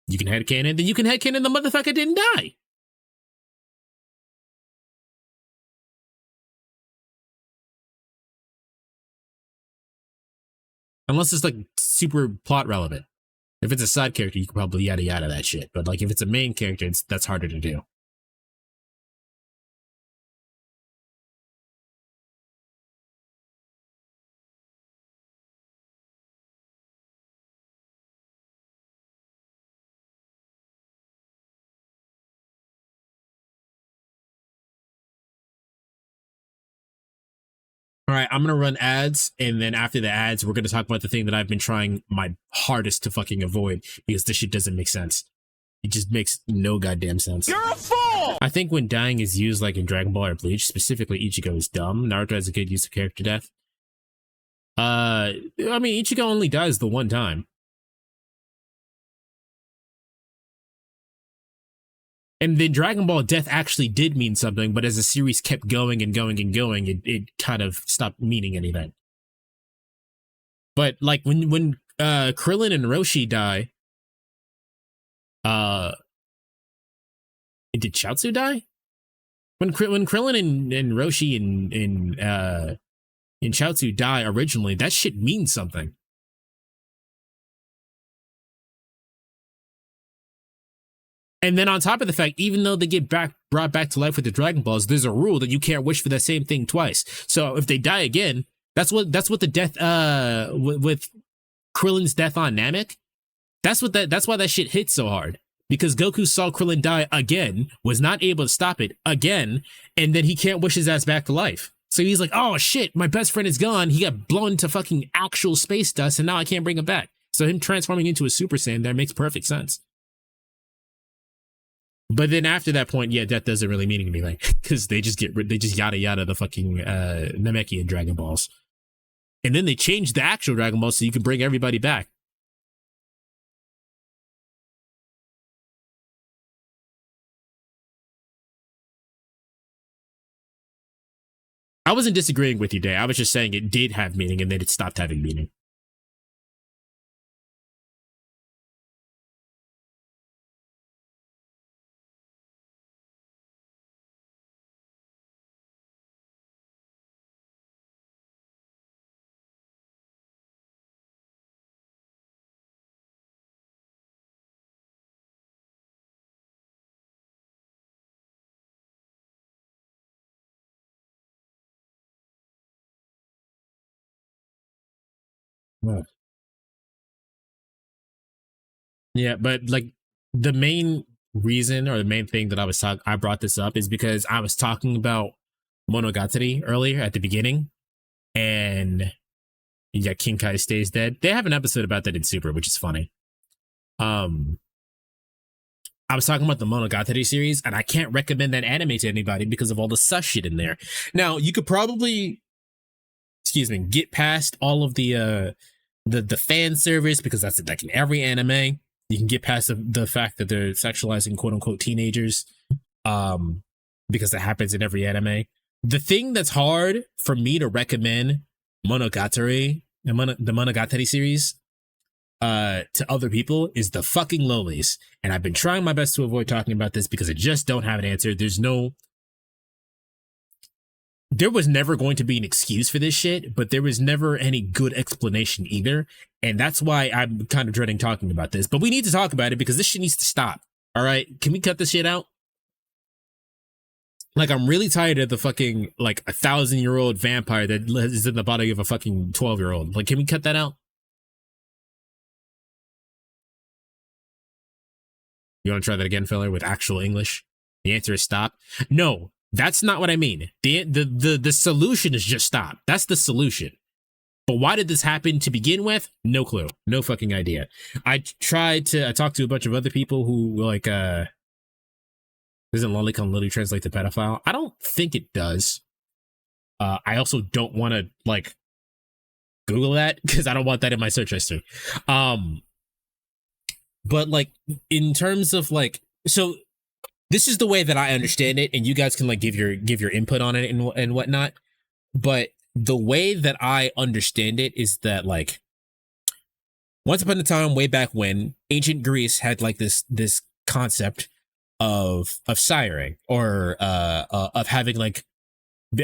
You can headcanon, then you can headcanon the motherfucker didn't die. Unless it's like super plot relevant. If it's a side character, you can probably yada yada that shit. But like if it's a main character, that's harder to do. All right, I'm going to run ads, and then after the ads, we're going to talk about the thing that I've been trying my hardest to fucking avoid, because this shit doesn't make sense. It just makes no goddamn sense. You're a fool! I think when dying is used like in Dragon Ball or Bleach, specifically Ichigo is dumb. Naruto has a good use of character death. I mean, Ichigo only dies the one time. And then Dragon Ball death actually did mean something, but as the series kept going and going and going, it kind of stopped meaning anything. But like when Krillin and Roshi die, did Chaozu die? When Krillin and Roshi and Chaozu die originally, that shit means something. And then on top of the fact, even though they get brought back to life with the Dragon Balls, there's a rule that you can't wish for the same thing twice. So if they die again, that's what the death with Krillin's death on Namek. That's why that shit hit so hard. Because Goku saw Krillin die again, was not able to stop it again, and then he can't wish his ass back to life. So he's like, oh shit, my best friend is gone. He got blown to fucking actual space dust, and now I can't bring him back. So him transforming into a Super Saiyan there makes perfect sense. But then after that point, yeah, that doesn't really mean anything because they just yada yada the fucking Namekian Dragon Balls, and then they change the actual Dragon Balls so you can bring everybody back. I wasn't disagreeing with you, Day. I was just saying it did have meaning and then it stopped having meaning. Yeah, but like the main reason or the main thing that I brought this up is because I was talking about Monogatari earlier at the beginning, and yeah, Kinkai stays dead. They have an episode about that in Super, which is funny. I was talking about the Monogatari series, and I can't recommend that anime to anybody because of all the sus shit in there. Now, you could probably, get past all of the fan service because that's like in every anime. You can get past the fact that they're sexualizing quote unquote teenagers, because that happens in every anime. The thing that's hard for me to recommend Monogatari, the Monogatari series, to other people is the fucking lolis. And I've been trying my best to avoid talking about this because I just don't have an answer. There was never going to be an excuse for this shit, but there was never any good explanation either. And that's why I'm kind of dreading talking about this. But we need to talk about it because this shit needs to stop. All right? Can we cut this shit out? Like, I'm really tired of the fucking, like, 1,000-year-old vampire that is in the body of a fucking 12-year-old. Like, can we cut that out? You want to try that again, fella, with actual English? The answer is stop. No. That's not what I mean. The solution is just stop. That's the solution. But why did this happen to begin with? No clue. No fucking idea. I talked to a bunch of other people who like, doesn't Lolicon literally translate to pedophile? I don't think it does. I also don't want to like Google that because I don't want that in my search history. But like in terms of like, so this is the way that I understand it, and you guys can like give your input on it and whatnot. But the way that I understand it is that like once upon a time, way back when, ancient Greece had like this concept of siring or of having like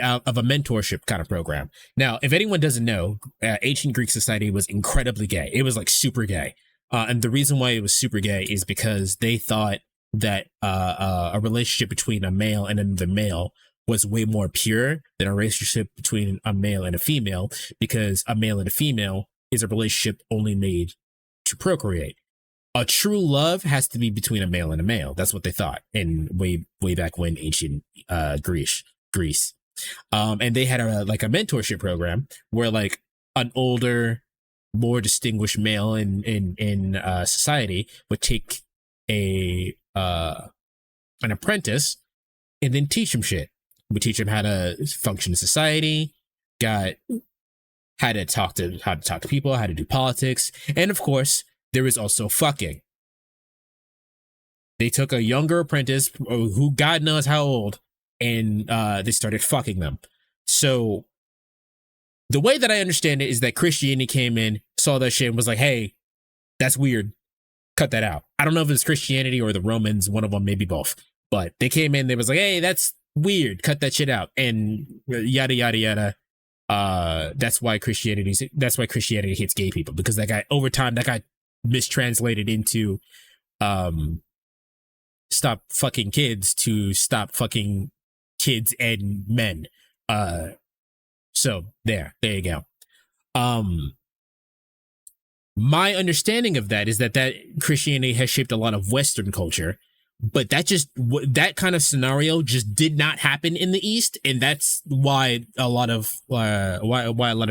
of a mentorship kind of program. Now, if anyone doesn't know, ancient Greek society was incredibly gay. It was like super gay, and the reason why it was super gay is because they thought that a relationship between a male and another male was way more pure than a relationship between a male and a female, because a male and a female is a relationship only made to procreate. A true love has to be between a male and a male. That's what they thought in way back when, ancient Greece. And they had a mentorship program where like an older, more distinguished male in society would take an apprentice and then teach him shit. We teach him how to function in society, how to talk to people, how to do politics, and of course there is also fucking. They took a younger apprentice who God knows how old, and they started fucking them. So the way that I understand it is that Christianity came in, saw that shit, and was like, "Hey, that's weird. Cut that out." I don't know if it's Christianity or the Romans, one of them, maybe both. But they came in, they was like, "Hey, that's weird. Cut that shit out." And yada yada yada. That's why Christianity hates gay people, because that guy over time that guy mistranslated into stop fucking kids to stop fucking kids and men. So there you go. My understanding of that is that Christianity has shaped a lot of Western culture, but that kind of scenario just did not happen in the East, and that's why a lot of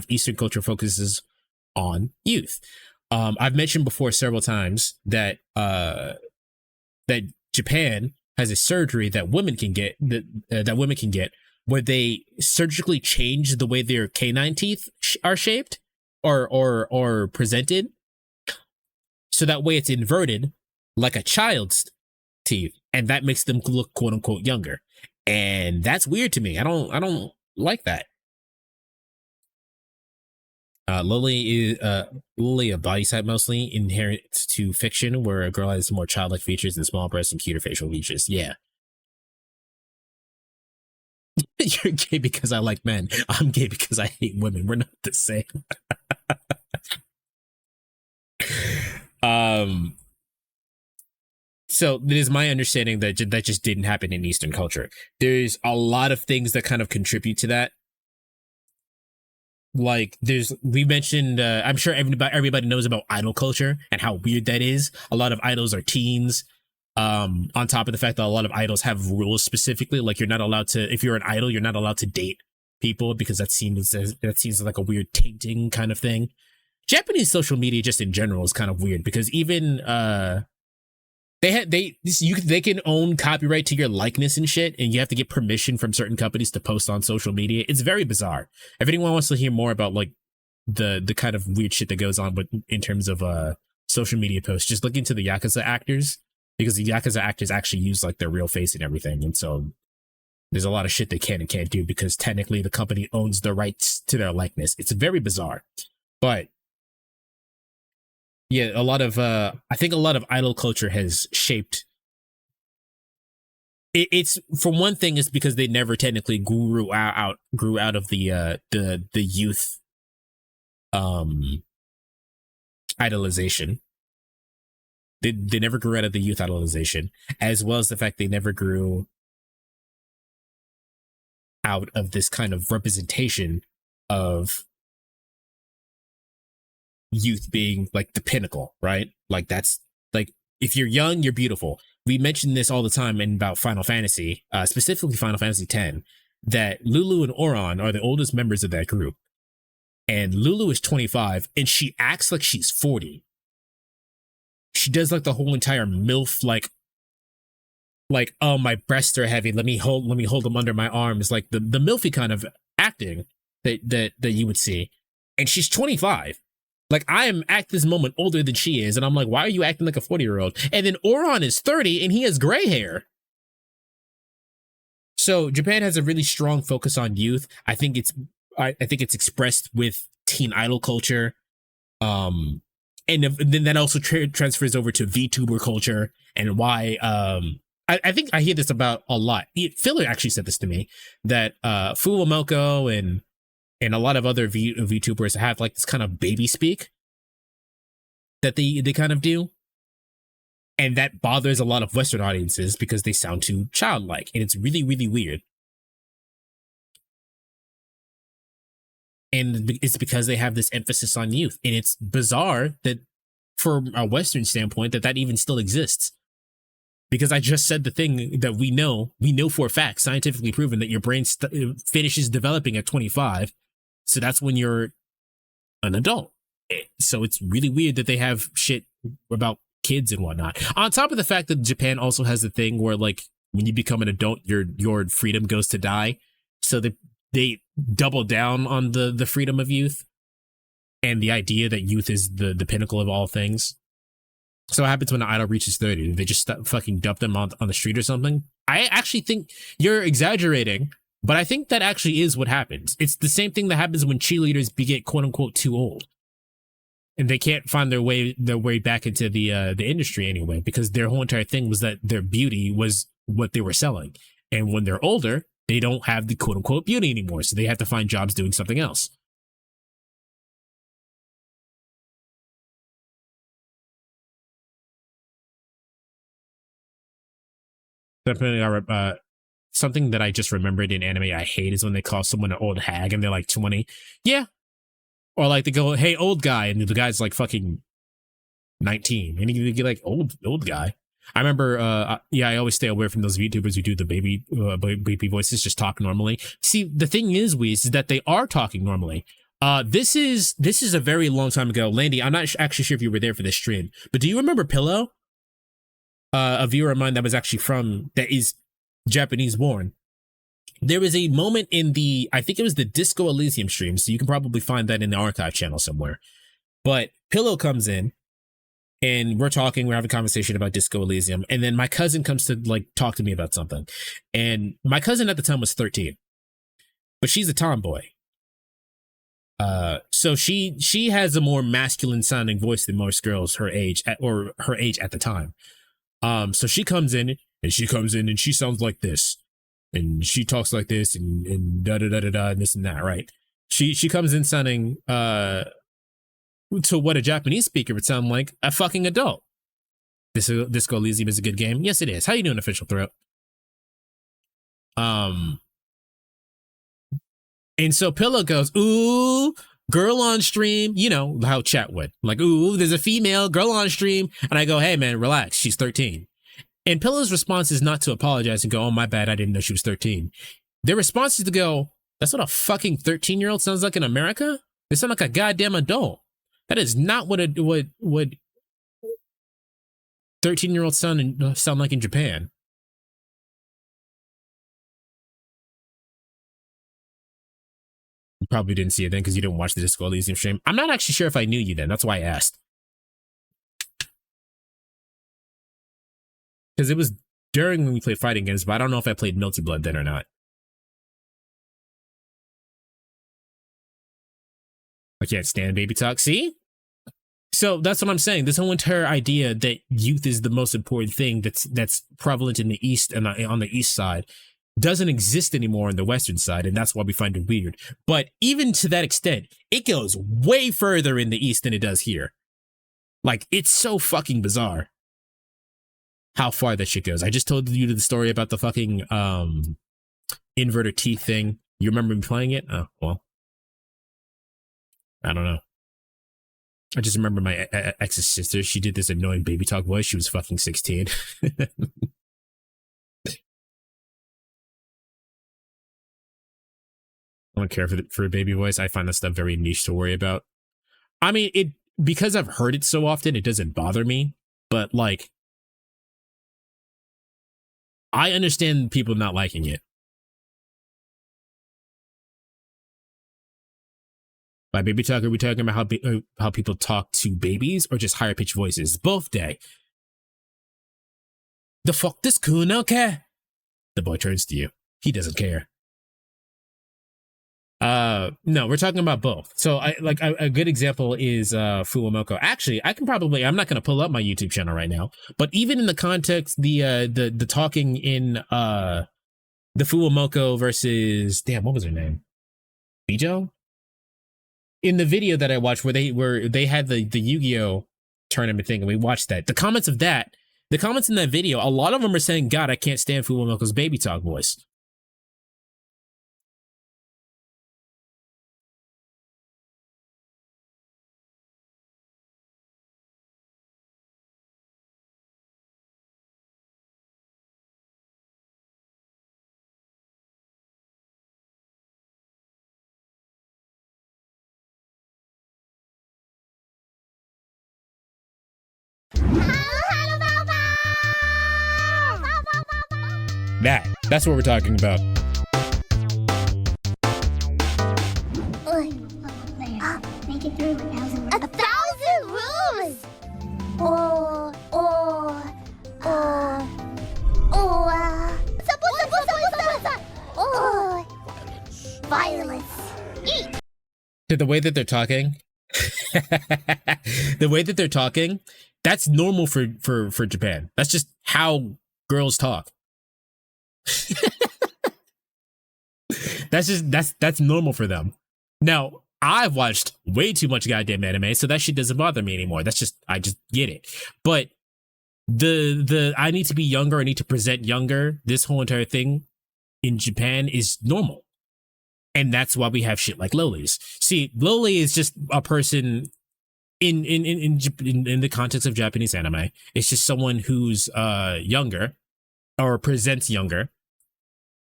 Eastern culture focuses on youth. I've mentioned before several times that that Japan has a surgery that women can get where they surgically change the way their canine teeth are shaped or presented, so that way it's inverted like a child's teeth, and that makes them look quote unquote younger. And that's weird to me. I don't like that. Lily a body type mostly inherent to fiction, where a girl has more childlike features and small breasts and cuter facial features. Yeah. You're gay because I like men. I'm gay because I hate women. We're not the same. So it is my understanding that that just didn't happen in Eastern culture. There's a lot of things that kind of contribute to that. Like we mentioned, I'm sure everybody knows about idol culture and how weird that is. A lot of idols are teens. On top of the fact that a lot of idols have rules specifically, like you're not allowed to, if you're an idol, you're not allowed to date people because that seems like a weird tainting kind of thing. Japanese social media just in general is kind of weird because even they can own copyright to your likeness and shit, and you have to get permission from certain companies to post on social media. It's very bizarre. If anyone wants to hear more about like the kind of weird shit that goes on with in terms of social media posts, just look into the Yakuza actors, because the Yakuza actors actually use like their real face and everything, and so there's a lot of shit they can and can't do because technically the company owns the rights to their likeness. It's very bizarre, but yeah, a lot of I think a lot of idol culture has shaped. It's for one thing, it's because they never technically grew out of the youth idolization. They never grew out of the youth idolization, as well as the fact they never grew out of this kind of representation of youth being like the pinnacle, right? Like that's like, if you're young, you're beautiful. We mention this all the time in about Final Fantasy, specifically Final Fantasy X, that Lulu and Auron are the oldest members of that group. And Lulu is 25 and she acts like she's 40. She does like the whole entire MILF, like, oh, my breasts are heavy. Let me hold them under my arms. Like the MILFy kind of acting that you would see. And she's 25. Like, I am at this moment older than she is, and I'm like, why are you acting like a 40-year-old? And then Auron is 30, and he has gray hair. So Japan has a really strong focus on youth. I think it's expressed with teen idol culture, and then that also transfers over to VTuber culture, and why I think I hear this about a lot. Filler actually said this to me, that Fuwamoco and a lot of other VTubers have like this kind of baby speak that they kind of do. And that bothers a lot of Western audiences because they sound too childlike. And it's really, really weird. And it's because they have this emphasis on youth. And it's bizarre that from a Western standpoint that even still exists. Because I just said the thing that we know for a fact, scientifically proven, that your brain finishes developing at 25. So that's when you're an adult. So it's really weird that they have shit about kids and whatnot. On top of the fact that Japan also has the thing where, like, when you become an adult, your freedom goes to die. So they double down on the freedom of youth and the idea that youth is the pinnacle of all things. So what happens when an idol reaches 30? They just fucking dump them on the street or something? I actually think you're exaggerating. But I think that actually is what happens. It's the same thing that happens when cheerleaders get quote unquote too old, and they can't find their way back into the industry anyway, because their whole entire thing was that their beauty was what they were selling, and when they're older, they don't have the quote unquote beauty anymore, so they have to find jobs doing something else. Definitely, something that I just remembered in anime I hate is when they call someone an old hag and they're like 20. Yeah. Or like they go, hey, old guy. And the guy's like fucking 19. And you get like, old guy. I remember, I always stay away from those VTubers who do the baby voices, just talk normally. See, the thing is, Weez, is that they are talking normally. This is a very long time ago. Landy, I'm not actually sure if you were there for this stream, but do you remember Pillow? A viewer of mine that is Japanese born. There was a moment in I think it was the Disco Elysium stream, so you can probably find that in the archive channel somewhere. But Pillow comes in and we're having a conversation about Disco Elysium, and then my cousin comes to like talk to me about something. And my cousin at the time was 13. But she's a tomboy. So she has a more masculine sounding voice than most girls her age at the time. So she comes in and she sounds like this, and she talks like this, and da da da da da, and this and that, right? She comes in sounding to what a Japanese speaker would sound like, a fucking adult. Disco Elysium is a good game. Yes, it is. How you doing, Official Throat? And so Pillow goes, ooh, girl on stream. You know how chat would. Like, ooh, there's a female girl on stream. And I go, hey, man, relax. She's 13. And Pillow's response is not to apologize and go, oh, my bad. I didn't know she was 13. Their response is to go, that's what a fucking 13-year-old sounds like in America? They sound like a goddamn adult. That is not what 13-year-olds sound like in Japan. You probably didn't see it then because you didn't watch the Disco Elysium stream. I'm not actually sure if I knew you then. That's why I asked. Because it was during when we played fighting games, but I don't know if I played Melty Blood then or not. I can't stand baby talk. See? So that's what I'm saying. This whole entire idea that youth is the most important thing that's prevalent in the East and on the East side doesn't exist anymore on the Western side, and that's why we find it weird. But even to that extent, it goes way further in the East than it does here. Like, it's so fucking bizarre how far that shit goes. I just told you the story about the fucking inverter teeth thing. You remember me playing it? Oh, well. I don't know. I just remember my ex's sister. She did this annoying baby talk voice. She was fucking 16. I don't care for a baby voice. I find that stuff very niche to worry about. I mean, because I've heard it so often, it doesn't bother me. But, like, I understand people not liking it. By baby talk, are we talking about how people talk to babies or just higher pitched voices? Both day. The fuck this coon don't care. The boy turns to you. He doesn't care. No, we're talking about both. So a good example is Fuwamoko. Actually, I'm not gonna pull up my YouTube channel right now, but even in the context, the talking in the Fuwamoko versus what was her name? Bijo? In the video that I watched where they had the Yu-Gi-Oh tournament thing and we watched that. The comments in that video, a lot of them are saying, God, I can't stand Fuwamoko's baby talk voice. That's what we're talking about. Make it through 1,000 rooms! Violence. Eat! The way that they're talking, that's normal for Japan. That's just how girls talk. That's normal for them. Now, I've watched way too much goddamn anime, so that shit doesn't bother me anymore. I just get it. But the I need to be younger, I need to present younger, this whole entire thing in Japan is normal. And that's why we have shit like lolis. See, loli is just a person in the context of Japanese anime. It's just someone who's younger or presents younger,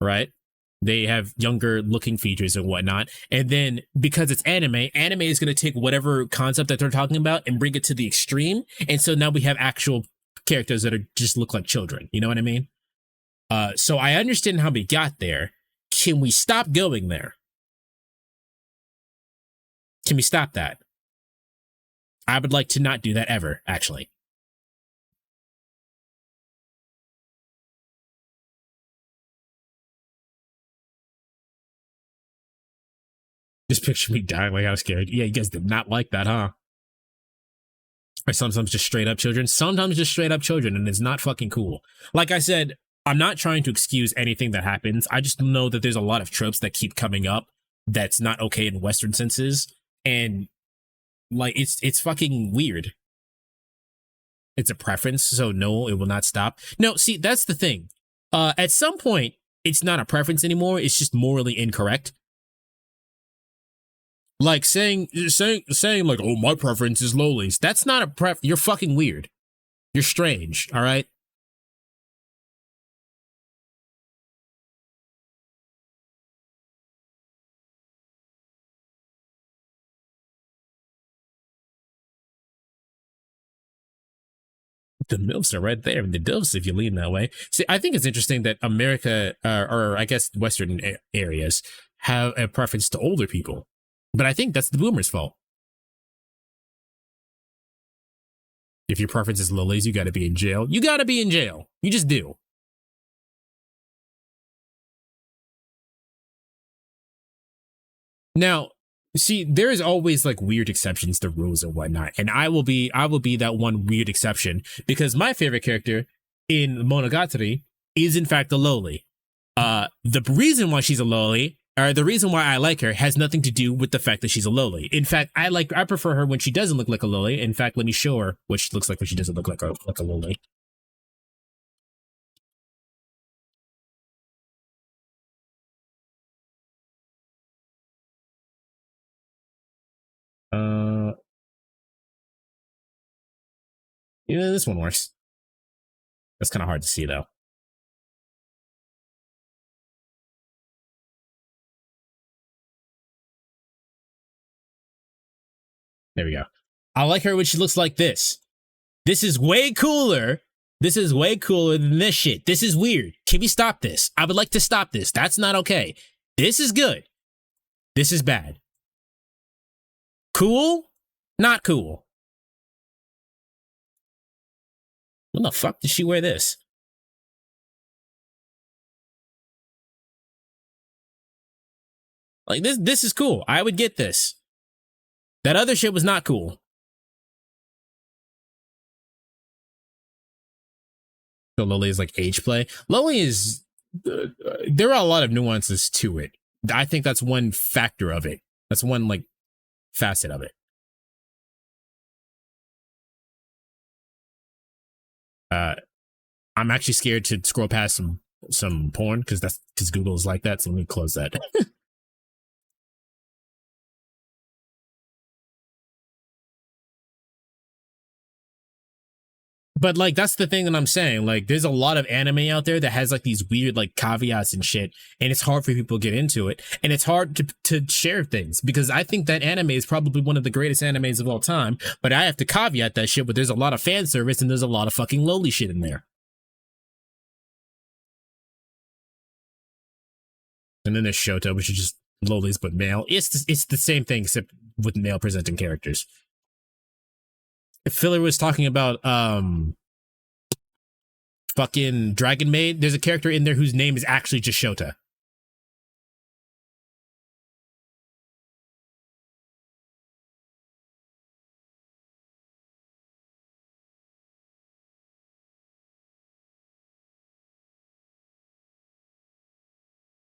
right? They have younger looking features and whatnot. And then because it's anime is going to take whatever concept that they're talking about and bring it to the extreme. And so now we have actual characters that just look like children. You know what I mean? So I understand how we got there. Can we stop going there? Can we stop that? I would like to not do that ever, actually. Just picture me dying like I was scared. Yeah, you guys did not like that, huh? Or sometimes just straight up children. Sometimes just straight up children, and it's not fucking cool. Like I said, I'm not trying to excuse anything that happens. I just know that there's a lot of tropes that keep coming up that's not okay in Western senses. And like it's fucking weird. It's a preference, so no, it will not stop. No, see, that's the thing. At some point, it's not a preference anymore. It's just morally incorrect. Like saying like, oh, my preference is lolis. That's not a You're fucking weird. You're strange, all right? The MILFs are right there, and the DILFs if you lean that way. See, I think it's interesting that America, or I guess Western areas, have a preference to older people. But I think that's the boomers' fault. If your preference is lolis, you gotta be in jail. You gotta be in jail. You just do. Now, see, there is always like weird exceptions to rules and whatnot, and I will be that one weird exception because my favorite character in Monogatari is in fact a loli. The reason why she's a loli, or the reason why I like her, has nothing to do with the fact that she's a loli. In fact, I prefer her when she doesn't look like a loli. In fact, let me show her what she looks like when she doesn't look like a loli. Yeah, this one works. That's kind of hard to see though. There we go. I like her when she looks like this. This is way cooler. This is way cooler than this shit. This is weird. Can we stop this? I would like to stop this. That's not okay. This is good. This is bad. Cool? Not cool. When the fuck did she wear this? Like this is cool. I would get this. That other shit was not cool. So loli is like age play. Loli is there are a lot of nuances to it. I think that's one factor of it. That's one like facet of it. I'm actually scared to scroll past some porn because Google is like that. So let me close that. But like that's the thing that I'm saying. Like there's a lot of anime out there that has like these weird like caveats and shit, and it's hard for people to get into it, and it's hard to share things because I think that anime is probably one of the greatest animes of all time. But I have to caveat that shit. But there's a lot of fan service and there's a lot of fucking lowly shit in there. And then there's Shota, which is just lolis but male. It's the same thing except with male presenting characters. Filler was talking about fucking Dragon Maid. There's a character in there whose name is actually just Shota.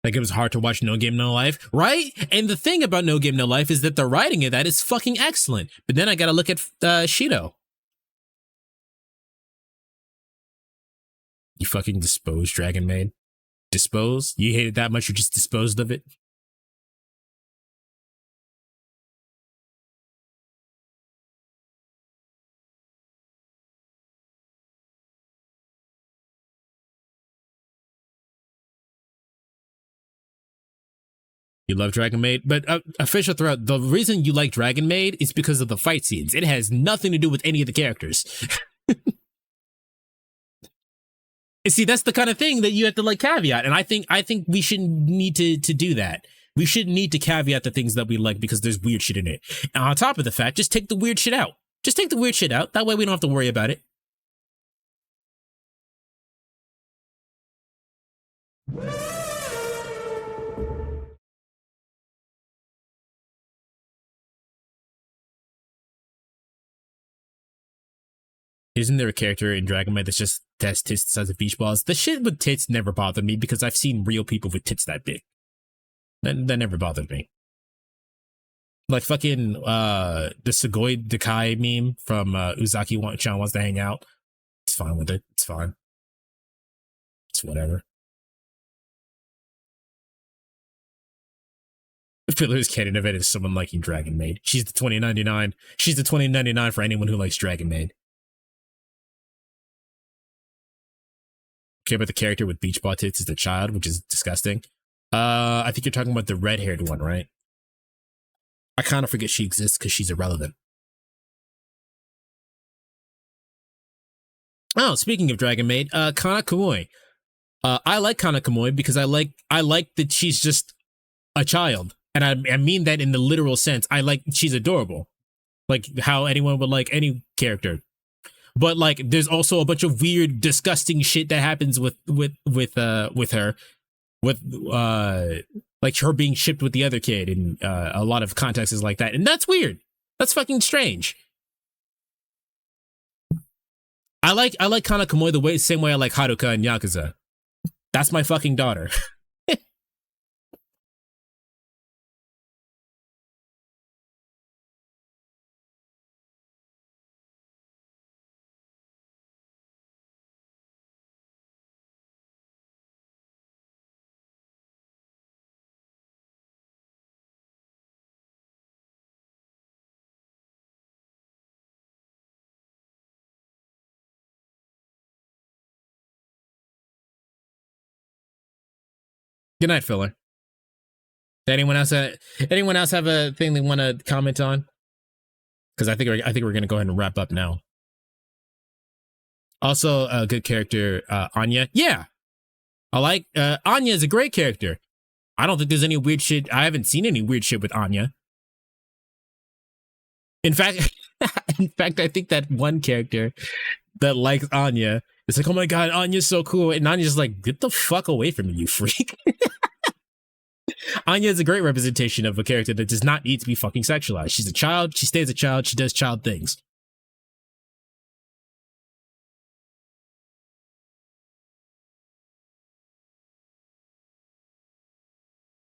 Like it was hard to watch No Game No Life, right? And the thing about No Game No Life is that the writing of that is fucking excellent. But then I gotta look at Shido. You fucking disposed Dragon Maid. Dispose? You hate it that much you just disposed of it? You love Dragon Maid, but official throughout, the reason you like Dragon Maid is because of the fight scenes. It has nothing to do with any of the characters. See, that's the kind of thing that you have to like caveat, and I think we shouldn't need to do that. We shouldn't need to caveat the things that we like because there's weird shit in it. And on top of the fact, just take the weird shit out. Just take the weird shit out. That way we don't have to worry about it. isn't there a character in Dragon Maid that's tits the size of beach balls? The shit with tits never bothered me because I've seen real people with tits that big. That never bothered me. Like fucking the Sugoi Dekai meme from Uzaki-chan wants to hang out. It's fine with it. It's fine. It's whatever. Pillar's canon event is someone liking Dragon Maid. She's the 2099. She's the 2099 for anyone who likes Dragon Maid. Okay, but the character with beach ball tits is the child, which is disgusting. I think you're talking about the red-haired one, right? I kind of forget she exists because she's irrelevant. Oh, speaking of Dragon Maid, Kana Kamui. I like Kana Kamui because I like that she's just a child. And I mean that in the literal sense. She's adorable. Like how anyone would like any character. But like there's also a bunch of weird, disgusting shit that happens with her. Like her being shipped with the other kid and a lot of contexts is like that. And that's weird. That's fucking strange. I like Kana Kamui the same way I like Haruka and Yakuza. That's my fucking daughter. Good night, filler. Anyone else have a thing they want to comment on? Because I think we're gonna go ahead and wrap up now. Also, a good character, Anya. Yeah, I like Anya is a great character. I don't think there's any weird shit. I haven't seen any weird shit with Anya. In fact, I think that one character that likes Anya, it's like, oh my god, Anya's so cool, and Anya's just like, get the fuck away from me, you freak. Anya is a great representation of a character that does not need to be fucking sexualized. She's a child, she stays a child, she does child things.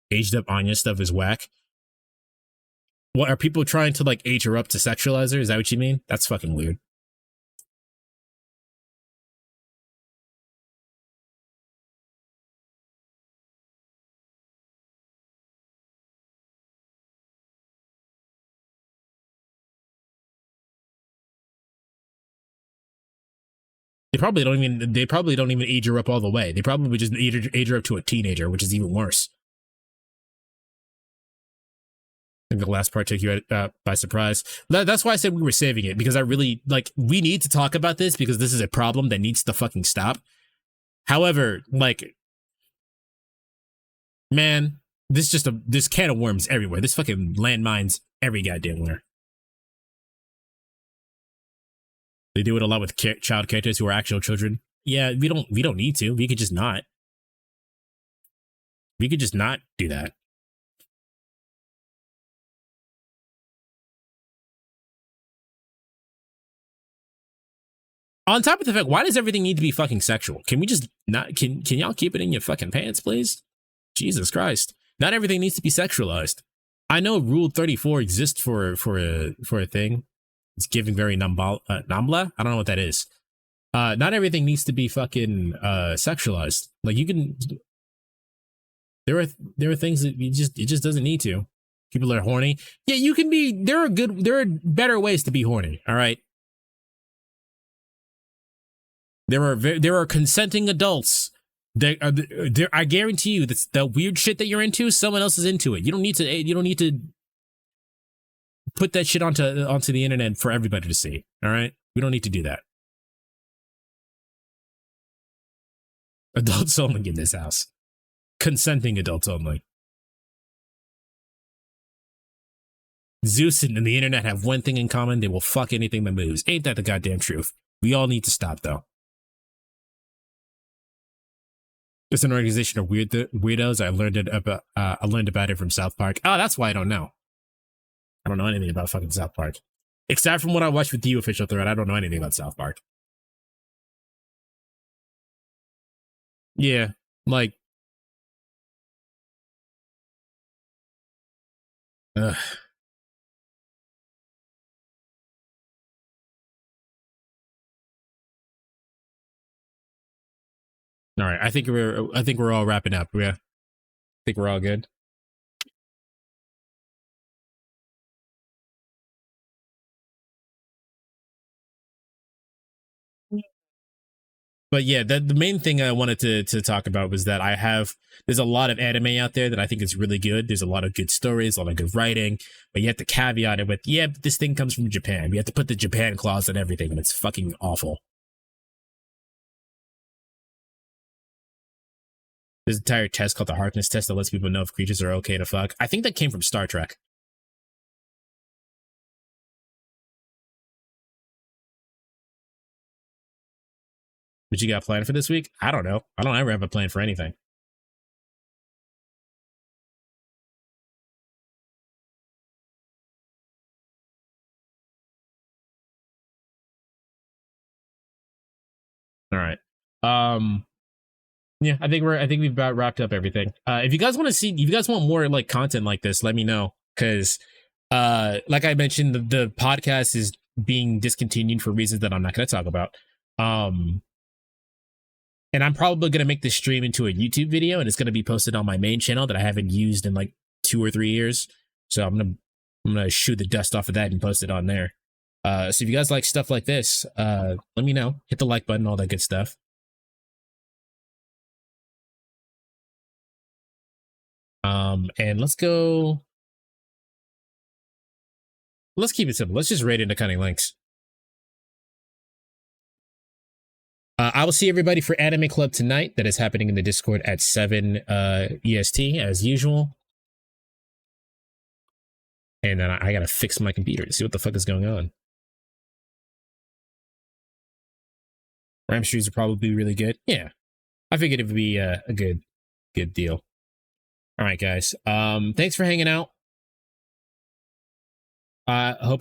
Aged up Anya stuff is whack. What, are people trying to like age her up to sexualize her? Is that what you mean? That's fucking weird. They probably don't even age her up all the way. They probably just age her up to a teenager, which is even worse. I think the last part took you by surprise. That's why I said we were saving it, because I really, like, we need to talk about this because this is a problem that needs to fucking stop. However, like, man, this can of worms everywhere. This fucking landmines every goddamn where. They do it a lot with child characters who are actual children. Yeah, we don't need to. We could just not. We could just not do that. On top of the fact, why does everything need to be fucking sexual? Can we just not, can y'all keep it in your fucking pants, please? Jesus Christ. Not everything needs to be sexualized. I know Rule 34 exists for a thing. It's giving very Nambla. I don't know what that is. Not everything needs to be fucking sexualized. Like you can, there are things that it just doesn't need to. People are horny. Yeah, you can be, there are better ways to be horny. All right. There are consenting adults. I guarantee you that the weird shit that you're into, someone else is into it. You don't need to put that shit onto the internet for everybody to see. All right, we don't need to do that. Adults only in this house. Consenting adults only. Zeus and the internet have one thing in common: they will fuck anything that moves. Ain't that the goddamn truth? We all need to stop, though. It's an organization of weirdos. I learned about it from South Park. Oh, that's why I don't know. I don't know anything about fucking South Park. Except from what I watched with the official thread, I don't know anything about South Park. Yeah, like, ugh. All right, I think we're all wrapping up. Yeah, I think we're all good. But yeah, the main thing I wanted to talk about was that there's a lot of anime out there that I think is really good. There's a lot of good stories, a lot of good writing, but you have to caveat it with, yeah, but this thing comes from Japan. You have to put the Japan clause in everything, and it's fucking awful. There's an entire test called the Harkness test that lets people know if creatures are okay to fuck. I think that came from Star Trek. What you got planned for this week? I don't know. I don't ever have a plan for anything. All right. Yeah, I think we've about wrapped up everything. If you guys want more like content like this, let me know. Cause like I mentioned, the podcast is being discontinued for reasons that I'm not gonna talk about. And I'm probably going to make this stream into a YouTube video, and it's going to be posted on my main channel that I haven't used in like 2 or 3 years. So I'm going to shoot the dust off of that and post it on there. So if you guys like stuff like this, let me know. Hit the like button, all that good stuff. And let's keep it simple. Let's just raid into Cunning Links. I will see everybody for Anime Club tonight. That is happening in the Discord at 7 EST as usual. And then I gotta fix my computer to see what the fuck is going on. RAM streams are probably really good. Yeah, I figured it would be a good deal. All right, guys. Thanks for hanging out. Hope